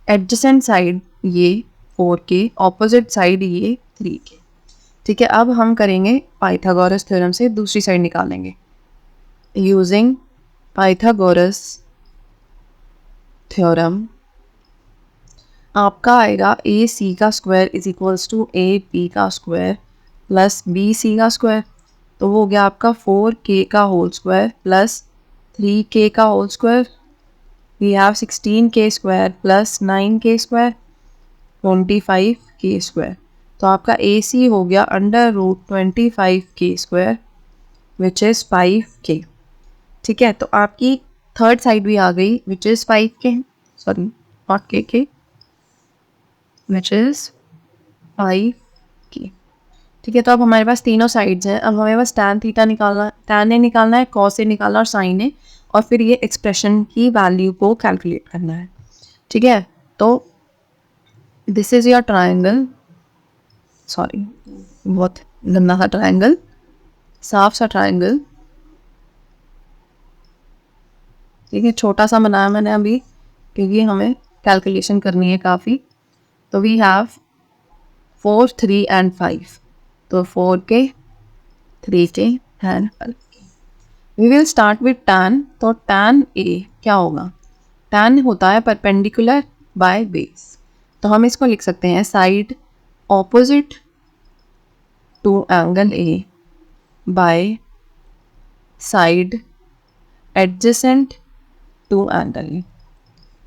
adjacent side ये 4K, opposite side ये 3K। ठीक है, अब हम करेंगे पाइथागोरस थ्योरम से दूसरी साइड निकालेंगे, यूजिंग पाइथागोरस थ्योरम आपका आएगा AC का square is equals to AP का स्क्वायर प्लस BC का स्क्वायर, तो वो हो गया आपका 4K का होल स्क्वायर प्लस 3K का whole square. We have 16K square plus 9K square 25K square, तो आपका AC हो गया under root 25K square which is 5K। ठीक है, तो आपकी थर्ड साइड भी आ गई विच is 5K, sorry not K, which is 5K। ठीक है, तो अब हमारे पास तीनों साइड्स हैं, अब हमें बस tan थीटा निकालना, tan ए निकालना है, cos ए निकालना और sin ए, और फिर ये एक्सप्रेशन की वैल्यू को कैलकुलेट करना है। ठीक है, तो this is your triangle, sorry बहुत गंदा सा ट्राइंगल, साफ सा ट्राइंगल ठीक है, छोटा सा बनाया मैंने अभी क्योंकि हमें कैलकुलेशन करनी है काफ़ी। तो वी हैव 4, 3 एंड 5, तो 4 K, 3 K and 5। We will start with tan, तो tan ए क्या होगा? tan होता है परपेंडिकुलर बाय बेस, तो हम इसको लिख सकते हैं side opposite to angle A by side adjacent to angle A.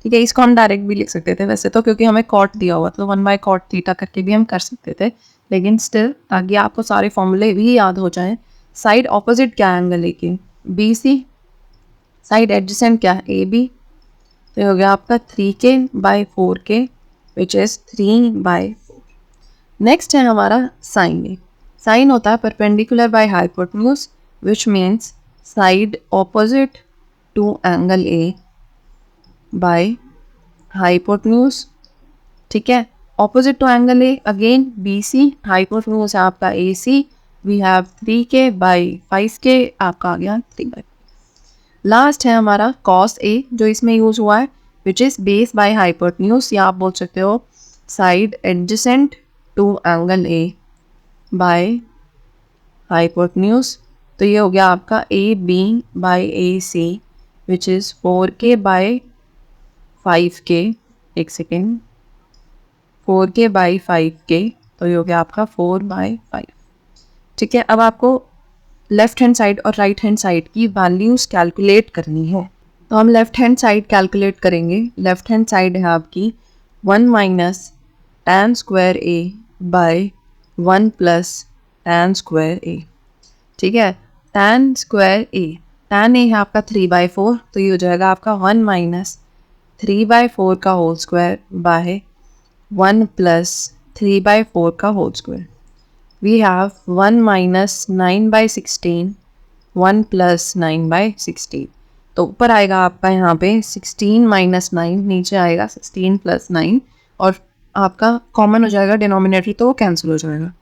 ठीक है, इसको हम डायरेक्ट भी लिख सकते थे वैसे तो, क्योंकि हमें कॉट दिया हुआ तो 1/cot थीटा करके भी हम कर सकते थे, लेकिन स्टिल ताकि आपको सारे फॉर्मूले भी याद हो जाएं। साइड ऑपोजिट क्या एंगल ए के? B C. साइड एडजेसेंट क्या है? A B. तो हो गया आपका 3k/4k विच इज 3/4। नेक्स्ट है हमारा साइन ए। साइन होता है perpendicular by hypotenuse which means side opposite to angle A by hypotenuse. ठीक है, opposite to angle A again B C, hypotenuse है आपका A C. We have 3k/5k, आपका आ गया 3/5। लास्ट है हमारा कॉस ए जो इसमें यूज हुआ है which is base by hypotenuse, या आप बोल सकते हो side adjacent to angle A by hypotenuse. तो ये हो गया आपका A B by A C which is 4k/5k। एक सेकेंड, 4k/5k, तो ये हो गया आपका 4/5। ठीक है, अब आपको लेफ्ट हैंड साइड और राइट हैंड साइड की वैल्यूज कैलकुलेट करनी है। तो हम लेफ्ट हैंड साइड कैलकुलेट करेंगे। लेफ्ट हैंड साइड है आपकी 1 - tan स्क्वायर ए बाय 1 + tan स्क्वायर ए। ठीक है, tan स्क्वायर ए, tan ए है आपका 3/4, तो ये हो जाएगा आपका 1 - 3/4 का होल स्क्वायर बाय 1 + 3/4 का होल स्क्वायर। We have 1 - 9/16, 1 + 9/16। तो ऊपर आएगा आपका यहाँ पे 16 - 9, नीचे आएगा 16 + 9, और आपका कॉमन हो जाएगा डिनोमिनेटर, तो वो कैंसिल हो जाएगा।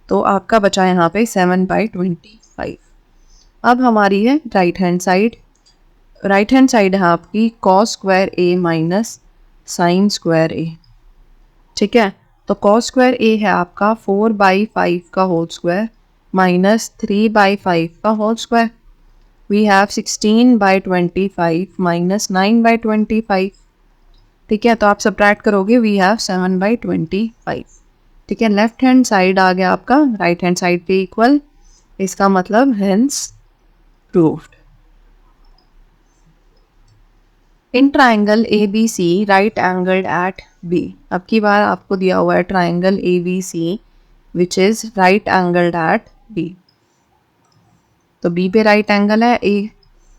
तो आपका बचा यहाँ पे 7/25। अब हमारी है right hand side. Right hand side है आपकी कॉस स्क्वायर ए माइनस साइन स्क्वायर ए। ठीक है, तो कॉस स्क्वायर ए है आपका 4/5 का होल स्क्वायर माइनस 3/5 का whole square. We have 16/25 minus 9/25। ठीक है, तो आप सब्ट्रैक्ट करोगे, वी हैव 7/25। ठीक है, लेफ्ट हैंड साइड आ गया आपका राइट हैंड साइड के इक्वल, इसका मतलब hence proved. In triangle A B C right angled at B. अब की बार आपको दिया हुआ है triangle A B C which is right angled at B. तो बी पे राइट एंगल है, ए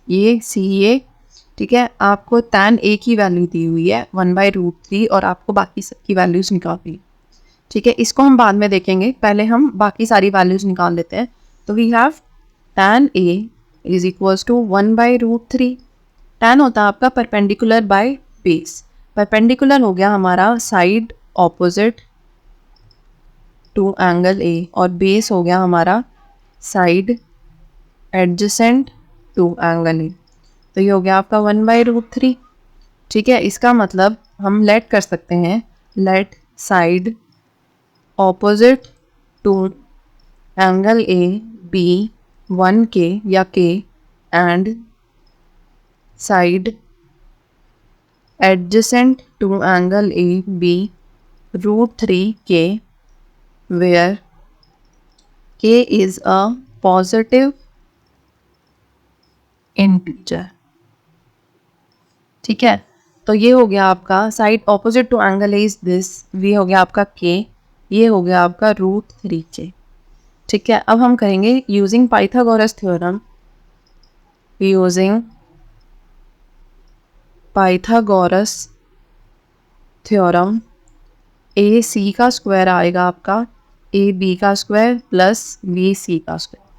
ये सी ए। ठीक है, आपको tan ए की वैल्यू दी हुई है 1/√3 और आपको बाकी सबकी वैल्यूज निकालनी। ठीक है, इसको हम बाद में देखेंगे, पहले हम बाकी सारी वैल्यूज निकाल लेते हैं। तो we have tan A is equals to 1/√3। tan होता है आपका परपेंडिकुलर बाय बेस। परपेंडिकुलर हो गया हमारा side opposite to angle A, और बेस हो गया हमारा side adjacent to angle A. तो ये हो गया आपका 1/√3। ठीक है, इसका मतलब हम लेट कर सकते हैं, let side opposite to angle A B 1k या k and side adjacent to angle AB √3k, where k is a positive integer। ठीक है, तो ये हो गया आपका side opposite to angle is this, ये हो गया आपका k, ये हो गया आपका √3k। ठीक है, अब हम करेंगे using Pythagoras theorem. Using Pythagoras theorem, A C का स्क्वायर आएगा आपका ए बी का स्क्वायर प्लस बी सी का स्क्वायर।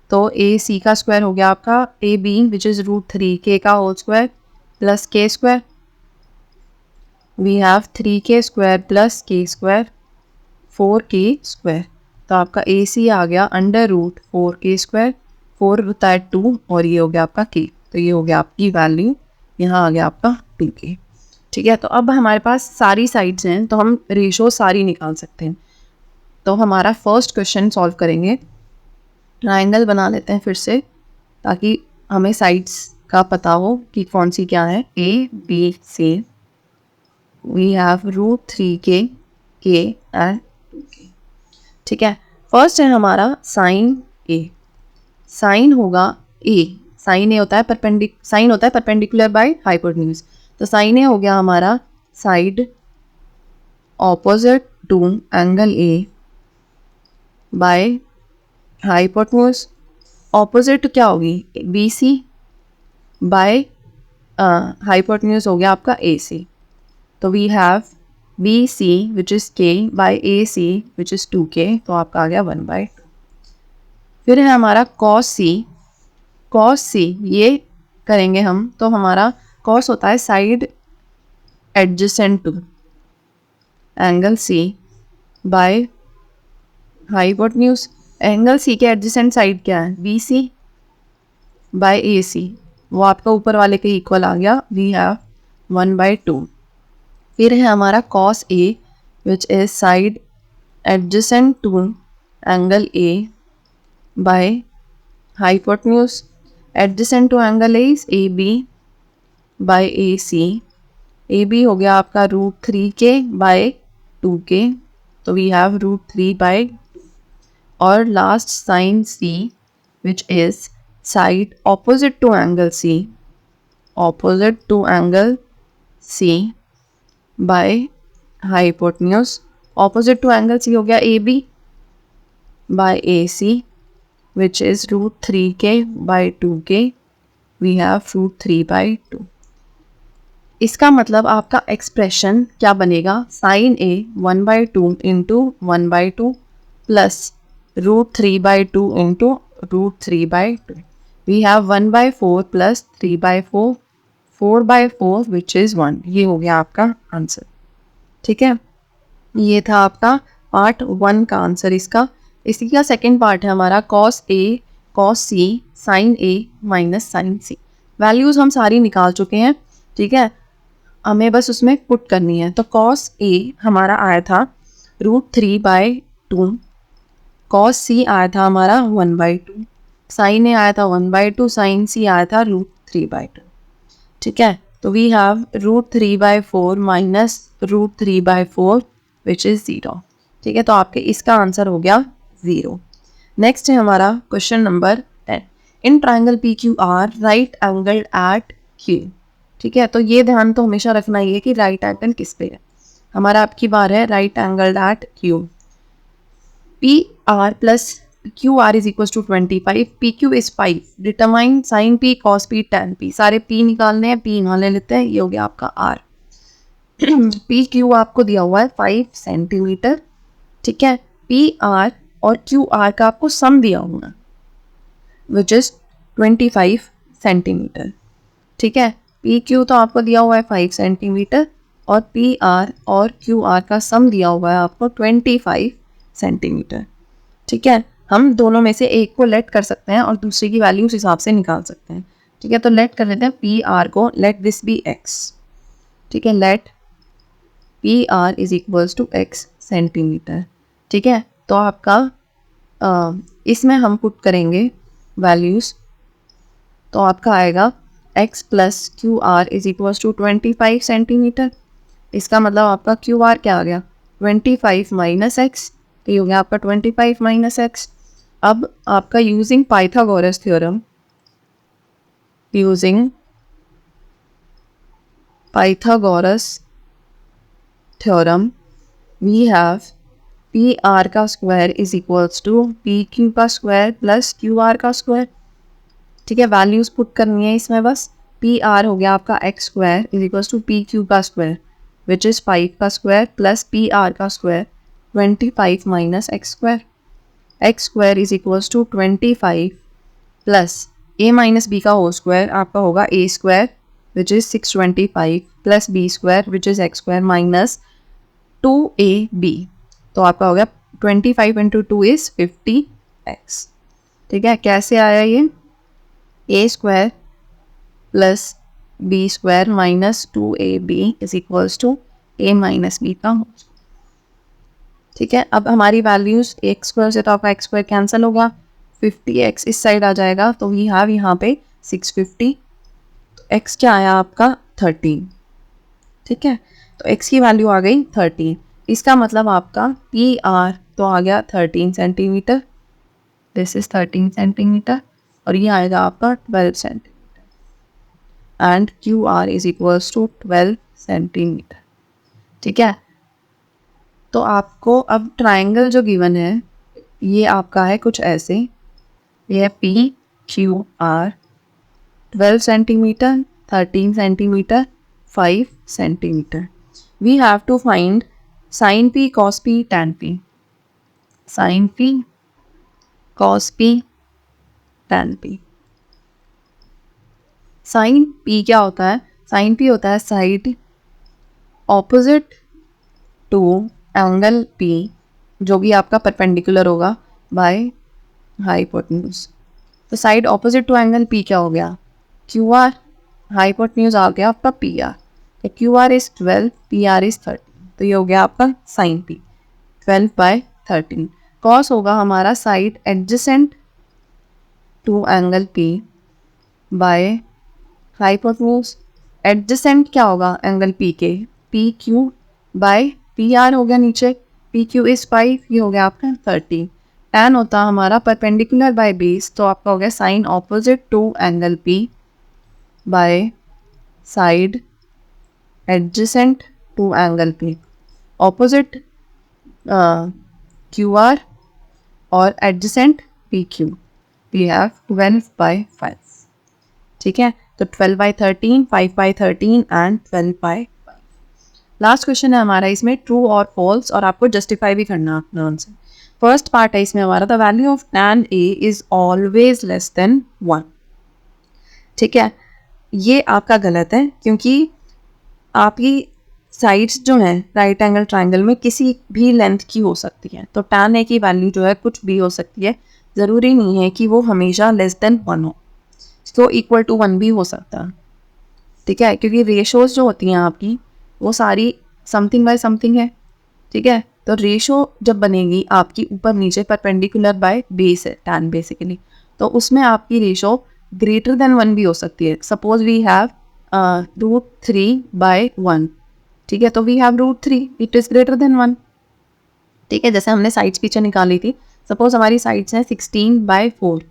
तो ए सी का स्क्वायर हो गया आपका A B which is √3k का whole square plus k square. We have 3k square plus k square 4k square. तो आपका ए सी आ गया √4k स्क्वायर, 4 होता है 2 और ये हो गया आपका k। तो ये हो गया आपकी वैल्यू यहाँ आ गया आपका 2k। ठीक है, तो अब हमारे पास सारी साइड्स हैं तो हम रेशो सारी निकाल सकते हैं। तो हमारा फर्स्ट क्वेश्चन सॉल्व करेंगे, ट्राइंगल बना लेते हैं फिर से ताकि हमें साइड्स का पता हो कि कौन सी क्या है। A B C, we have √3k and 2k। ठीक है, फर्स्ट है हमारा साइन ए। साइन होगा ए, साइन ए होता है परपेंडिकुलर बाय हाइपोटेन्यूज। तो साइन ए हो गया हमारा side opposite to angle A by hypotenuse. Opposite क्या होगी, बी सी बाय हाइपोटेन्यूज हो गया आपका ए सी। तो we have B C which is K by A C which is 2k, तो आपका आ गया 1/2। फिर है हमारा कॉस सी। कॉस सी ये करेंगे हम, तो हमारा कॉस होता है side adjacent to angle C by hypotenuse. Angle C के एडजेसेंट साइड क्या है, बी सी बाय ए सी, वो आपका ऊपर वाले के इक्वल आ गया, वी हैव 1/2। फिर है हमारा cos A which is side adjacent to angle A by hypotenuse. Adjacent to angle A is A B by A C. A B हो गया आपका √3k बाय 2k, तो वी हैव √3/2। और last sine C which is side opposite to angle C, opposite to angle C by hypotenuse. Opposite to angle C हो गया A B by A C which is √3k by 2k, we have √3/2। इसका मतलब आपका expression क्या बनेगा, sine A 1/2 into 1/2 plus √3/2 into √3/2। We have 1/4 plus 3/4, 4/4 which is 1। ये हो गया आपका आंसर। ठीक है, ये था आपका पार्ट 1 का आंसर इसका। इसी का सेकेंड पार्ट है हमारा कॉस ए कॉस सी साइन ए माइनस साइन सी। वैल्यूज़ हम सारी निकाल चुके हैं। ठीक है, हमें बस उसमें पुट करनी है। तो कॉस ए हमारा आया था √3/2, कॉस सी आया था हमारा 1/2, साइन ए आया था 1/2, साइन सी आया था √3/2। ठीक है, तो we have √3/4 minus √3/4 which is 0। ठीक है, तो आपके इसका आंसर हो गया 0। नेक्स्ट है हमारा question number 10। In triangle P Q R right angle at Q. ठीक है, तो ये ध्यान तो हमेशा रखना ही है कि राइट एंगल किस पे है। हमारा आपकी बार है right angle at Q. P R plus Q R is equal to 25, P Q is 5, determine sine P cos P tan P. सारे पी निकालने हैं, पी यहाँ ले लेते हैं, ये हो गया आपका आर। पी क्यू आपको दिया हुआ है 5 सेंटीमीटर। ठीक है, पी आर और क्यू आर का आपको सम दिया हुआ है विच इज 25 सेंटीमीटर। ठीक है, पी क्यू तो आपको दिया हुआ है 5 सेंटीमीटर और पी आर और क्यू आर का सम दिया हुआ है आपको 25 सेंटीमीटर। ठीक है, हम दोनों में से एक को लेट कर सकते हैं और दूसरे की वैल्यू उस हिसाब से निकाल सकते हैं। ठीक है, तो लेट कर लेते हैं पी आर को, लेट दिस बी एक्स। ठीक है, let P R is equals to x centimetre. ठीक है, तो आपका इसमें हम पुट करेंगे वैल्यूज़, तो आपका आएगा x plus Q R is equals to 25 centimetre. इसका मतलब आपका क्यू आर क्या आ गया, 25 माइनस एक्स, तो ये हो गया आपका 25 माइनस एक्स। अब आपका using Pythagoras theorem, using Pythagoras theorem we have P R का square is equals to P Q का स्क्वायर प्लस क्यू आर का स्क्वायर। ठीक है, वैल्यूज़ पुट करनी है इसमें बस। पी आर हो गया आपका x square is equals to P Q का स्क्वायर विच इज़ 5 का स्क्वायर प्लस पी आर का square 25 minus x square. X square is equals to 25 plus A minus B का होल स्क्वायर आपका होगा A square which is 625 plus B square which is x square minus 2ab, तो आपका हो गया 25 into 2 is 50x। ठीक है, कैसे आया ये, A square plus B square minus 2ab is equals to a minus B का होल। ठीक है, अब हमारी वैल्यूज एक्स स्क्वायर से तो आपका एक्स स्क्वायर कैंसिल होगा, 50x इस साइड आ जाएगा, तो वी हैव यहाँ पे 650, तो x क्या आया आपका 13। ठीक है, तो x की वैल्यू आ गई 13, इसका मतलब आपका पी आर तो आ गया 13 सेंटीमीटर, दिस इज 13 सेंटीमीटर, और ये आएगा आपका 12 centimetre and Q R is equals to 12 centimetre. ठीक है, तो आपको अब ट्राइंगल जो गिवन है ये आपका है कुछ ऐसे, ये P Q R 12 centimetre, 13 centimetre, 5 centimetre. We have to find sine P cos P tan P, sine P cos P tan P. Sine P क्या होता है? साइन पी होता है side opposite to angle P जो भी आपका perpendicular होगा by hypotenuse. तो side opposite to angle P क्या हो गया? क्यू आर, हाइपोटेन्यूज आ गया आपका पी आर, तो Q R is 12, P R is 13, तो ये हो गया आपका साइन पी 12/13। कॉस होगा हमारा side adjacent to angle P by hypotenuse, adjacent क्या होगा एंगल पी के? P Q by P R हो गया नीचे, पी क्यू इज 5, ये हो गया आपका 13। टैन होता हमारा परपेंडिकुलर बाय बेस, तो आपका हो गया sine opposite to angle P by side adjacent to angle P, opposite Q R और adjacent P Q, we have 12/5। ठीक है, तो 12/13, 5/13 एंड 12/5। लास्ट क्वेश्चन है हमारा इसमें ट्रू और फॉल्स, और आपको जस्टिफाई भी करना है अपना आंसर। फर्स्ट पार्ट है इसमें हमारा, the value of tan a is always less than 1। ठीक है, ये आपका गलत है क्योंकि आपकी साइड्स जो हैं राइट एंगल ट्राइंगल में किसी भी लेंथ की हो सकती है, तो tan a की वैल्यू जो है कुछ भी हो सकती है, ज़रूरी नहीं है कि वो हमेशा लेस देन 1 हो, तो इक्वल टू 1 भी हो सकता है। ठीक है, क्योंकि रेशोज जो होती हैं आपकी वो सारी समथिंग बाय समथिंग है। ठीक है, तो रेशो जब बनेगी आपकी ऊपर नीचे परपेंडिकुलर बाय बेस है tan बेसिकली, तो उसमें आपकी रेशो ग्रेटर देन 1 भी हो सकती है। Suppose we have √3/1। ठीक है, तो we have √3, it is greater than 1। ठीक है, जैसे हमने साइड्स पीछे निकाली थी, सपोज हमारी साइड्स हैं 16/4,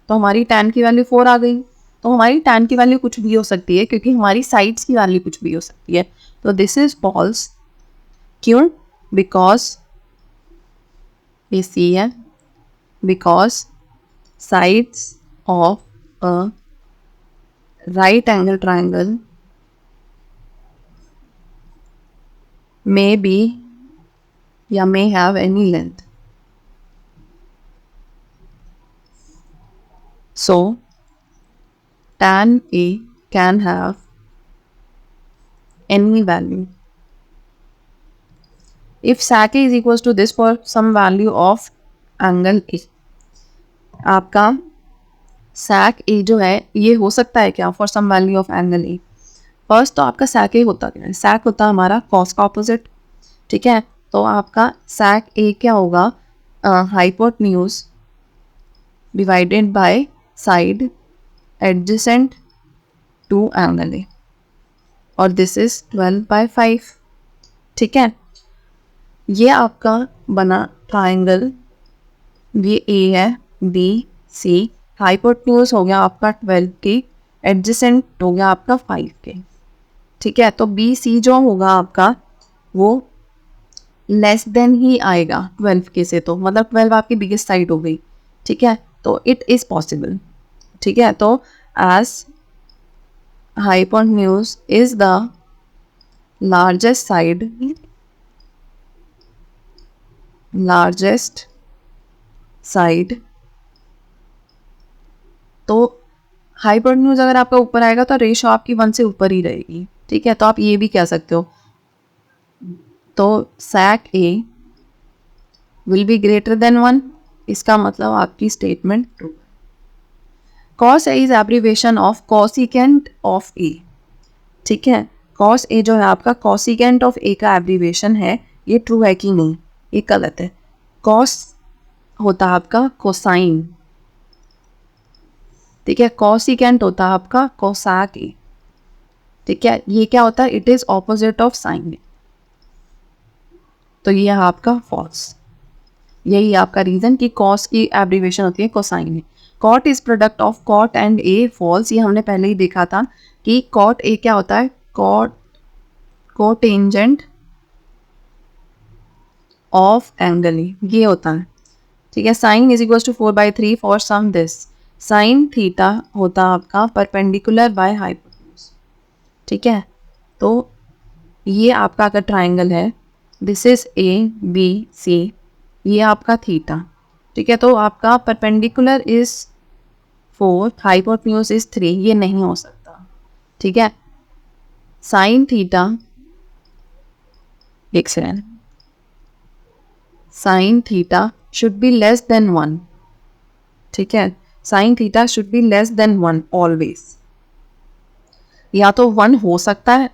तो हमारी tan की वैल्यू 4 आ गई, तो हमारी tan की वैल्यू कुछ भी हो सकती है क्योंकि हमारी साइड्स की वैल्यू कुछ भी हो सकती है। तो दिस इज फॉल्स, क्यों? बिकॉज ये सी है, because sides of a right angle triangle may be या may have any length. So tan A can have any value. If sec A is equals to this for some value of angle A, आपका sec A जो है ये हो सकता है क्या? For some value of angle A. First तो आपका sec A होता क्या है? sec होता हमारा cos का ऑपोजिट। ठीक है, तो आपका sec A क्या होगा? Hypotenuse divided by side adjacent to angle A, और दिस इज 12/5। ठीक है, ये आपका बना ट्राइंगल, ये ए है, बी सी, हाइपोटेन्यूज हो गया आपका 12 के, एडजेसेंट हो गया आपका 5 के। ठीक है, तो बी सी जो होगा आपका वो लेस देन ही आएगा 12 के से, तो मतलब 12 आपकी बिगेस्ट साइड हो गई। ठीक है, तो इट इज़ पॉसिबल। ठीक है, तो as hypotenuse is the largest side, largest side, तो हाइपोटेन्यूज अगर आपका ऊपर आएगा तो रेशो आपकी 1 से ऊपर ही रहेगी। ठीक है, तो आप ये भी कह सकते हो, तो sec A will be greater than 1, इसका मतलब आपकी statement true. cos A is abbreviation of cosecant of A। ठीक है। कॉस ए जो है आपका कॉसिकेंट ऑफ ए का एब्रीवेशन है, ये ट्रू है कि नहीं? ये गलत है। कॉस होता है आपका कोसाइन, ठीक है। कॉसिकेंट होता है आपका कोसैक ए, ठीक है। ये क्या होता है? It is opposite of sine A, तो ये है आपका फॉल्स। यही आपका रीजन कि कॉस की एब्रीवेशन होती है cosine A. Cot is product of cot and A, false. ये हमने पहले ही देखा था कि कॉट ए क्या होता है? Cot cotangent of angle A, ये होता है, ठीक है। Sine is equal to 4/3 for some this. Sine theta होता है आपका परपेंडिकुलर बाय हाइपोटेन्यूज, ठीक है। तो ये आपका अगर ट्राइंगल है, this is A B C, ये आपका थीटा, ठीक है। तो आपका परपेंडिकुलर इज 4, हाइपोटेन्यूज इज 3, ये नहीं हो सकता, ठीक है। साइन थीटा, एक second, sine theta should be less than 1, ठीक है। Sine theta should be less than 1 always. या तो 1 हो सकता है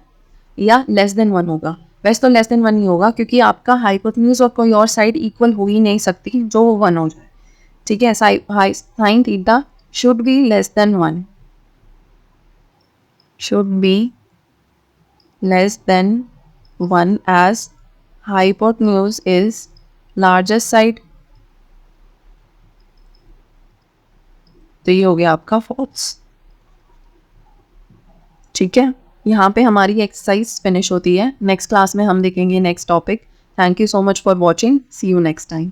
या लेस देन 1 होगा। वैसे तो लेस देन 1 ही होगा, क्योंकि आपका हाइपोटेन्यूज और कोई और साइड इक्वल हो ही नहीं सकती जो 1 हो जाए, ठीक है। Sine theta should be less than 1, should be less than 1 as hypotenuse is largest side, तो ये हो गया आपका फॉल्स, ठीक है। यहाँ पे हमारी एक्सरसाइज फिनिश होती है। नेक्स्ट क्लास में हम देखेंगे next topic. Thank you so much for watching, see you next time.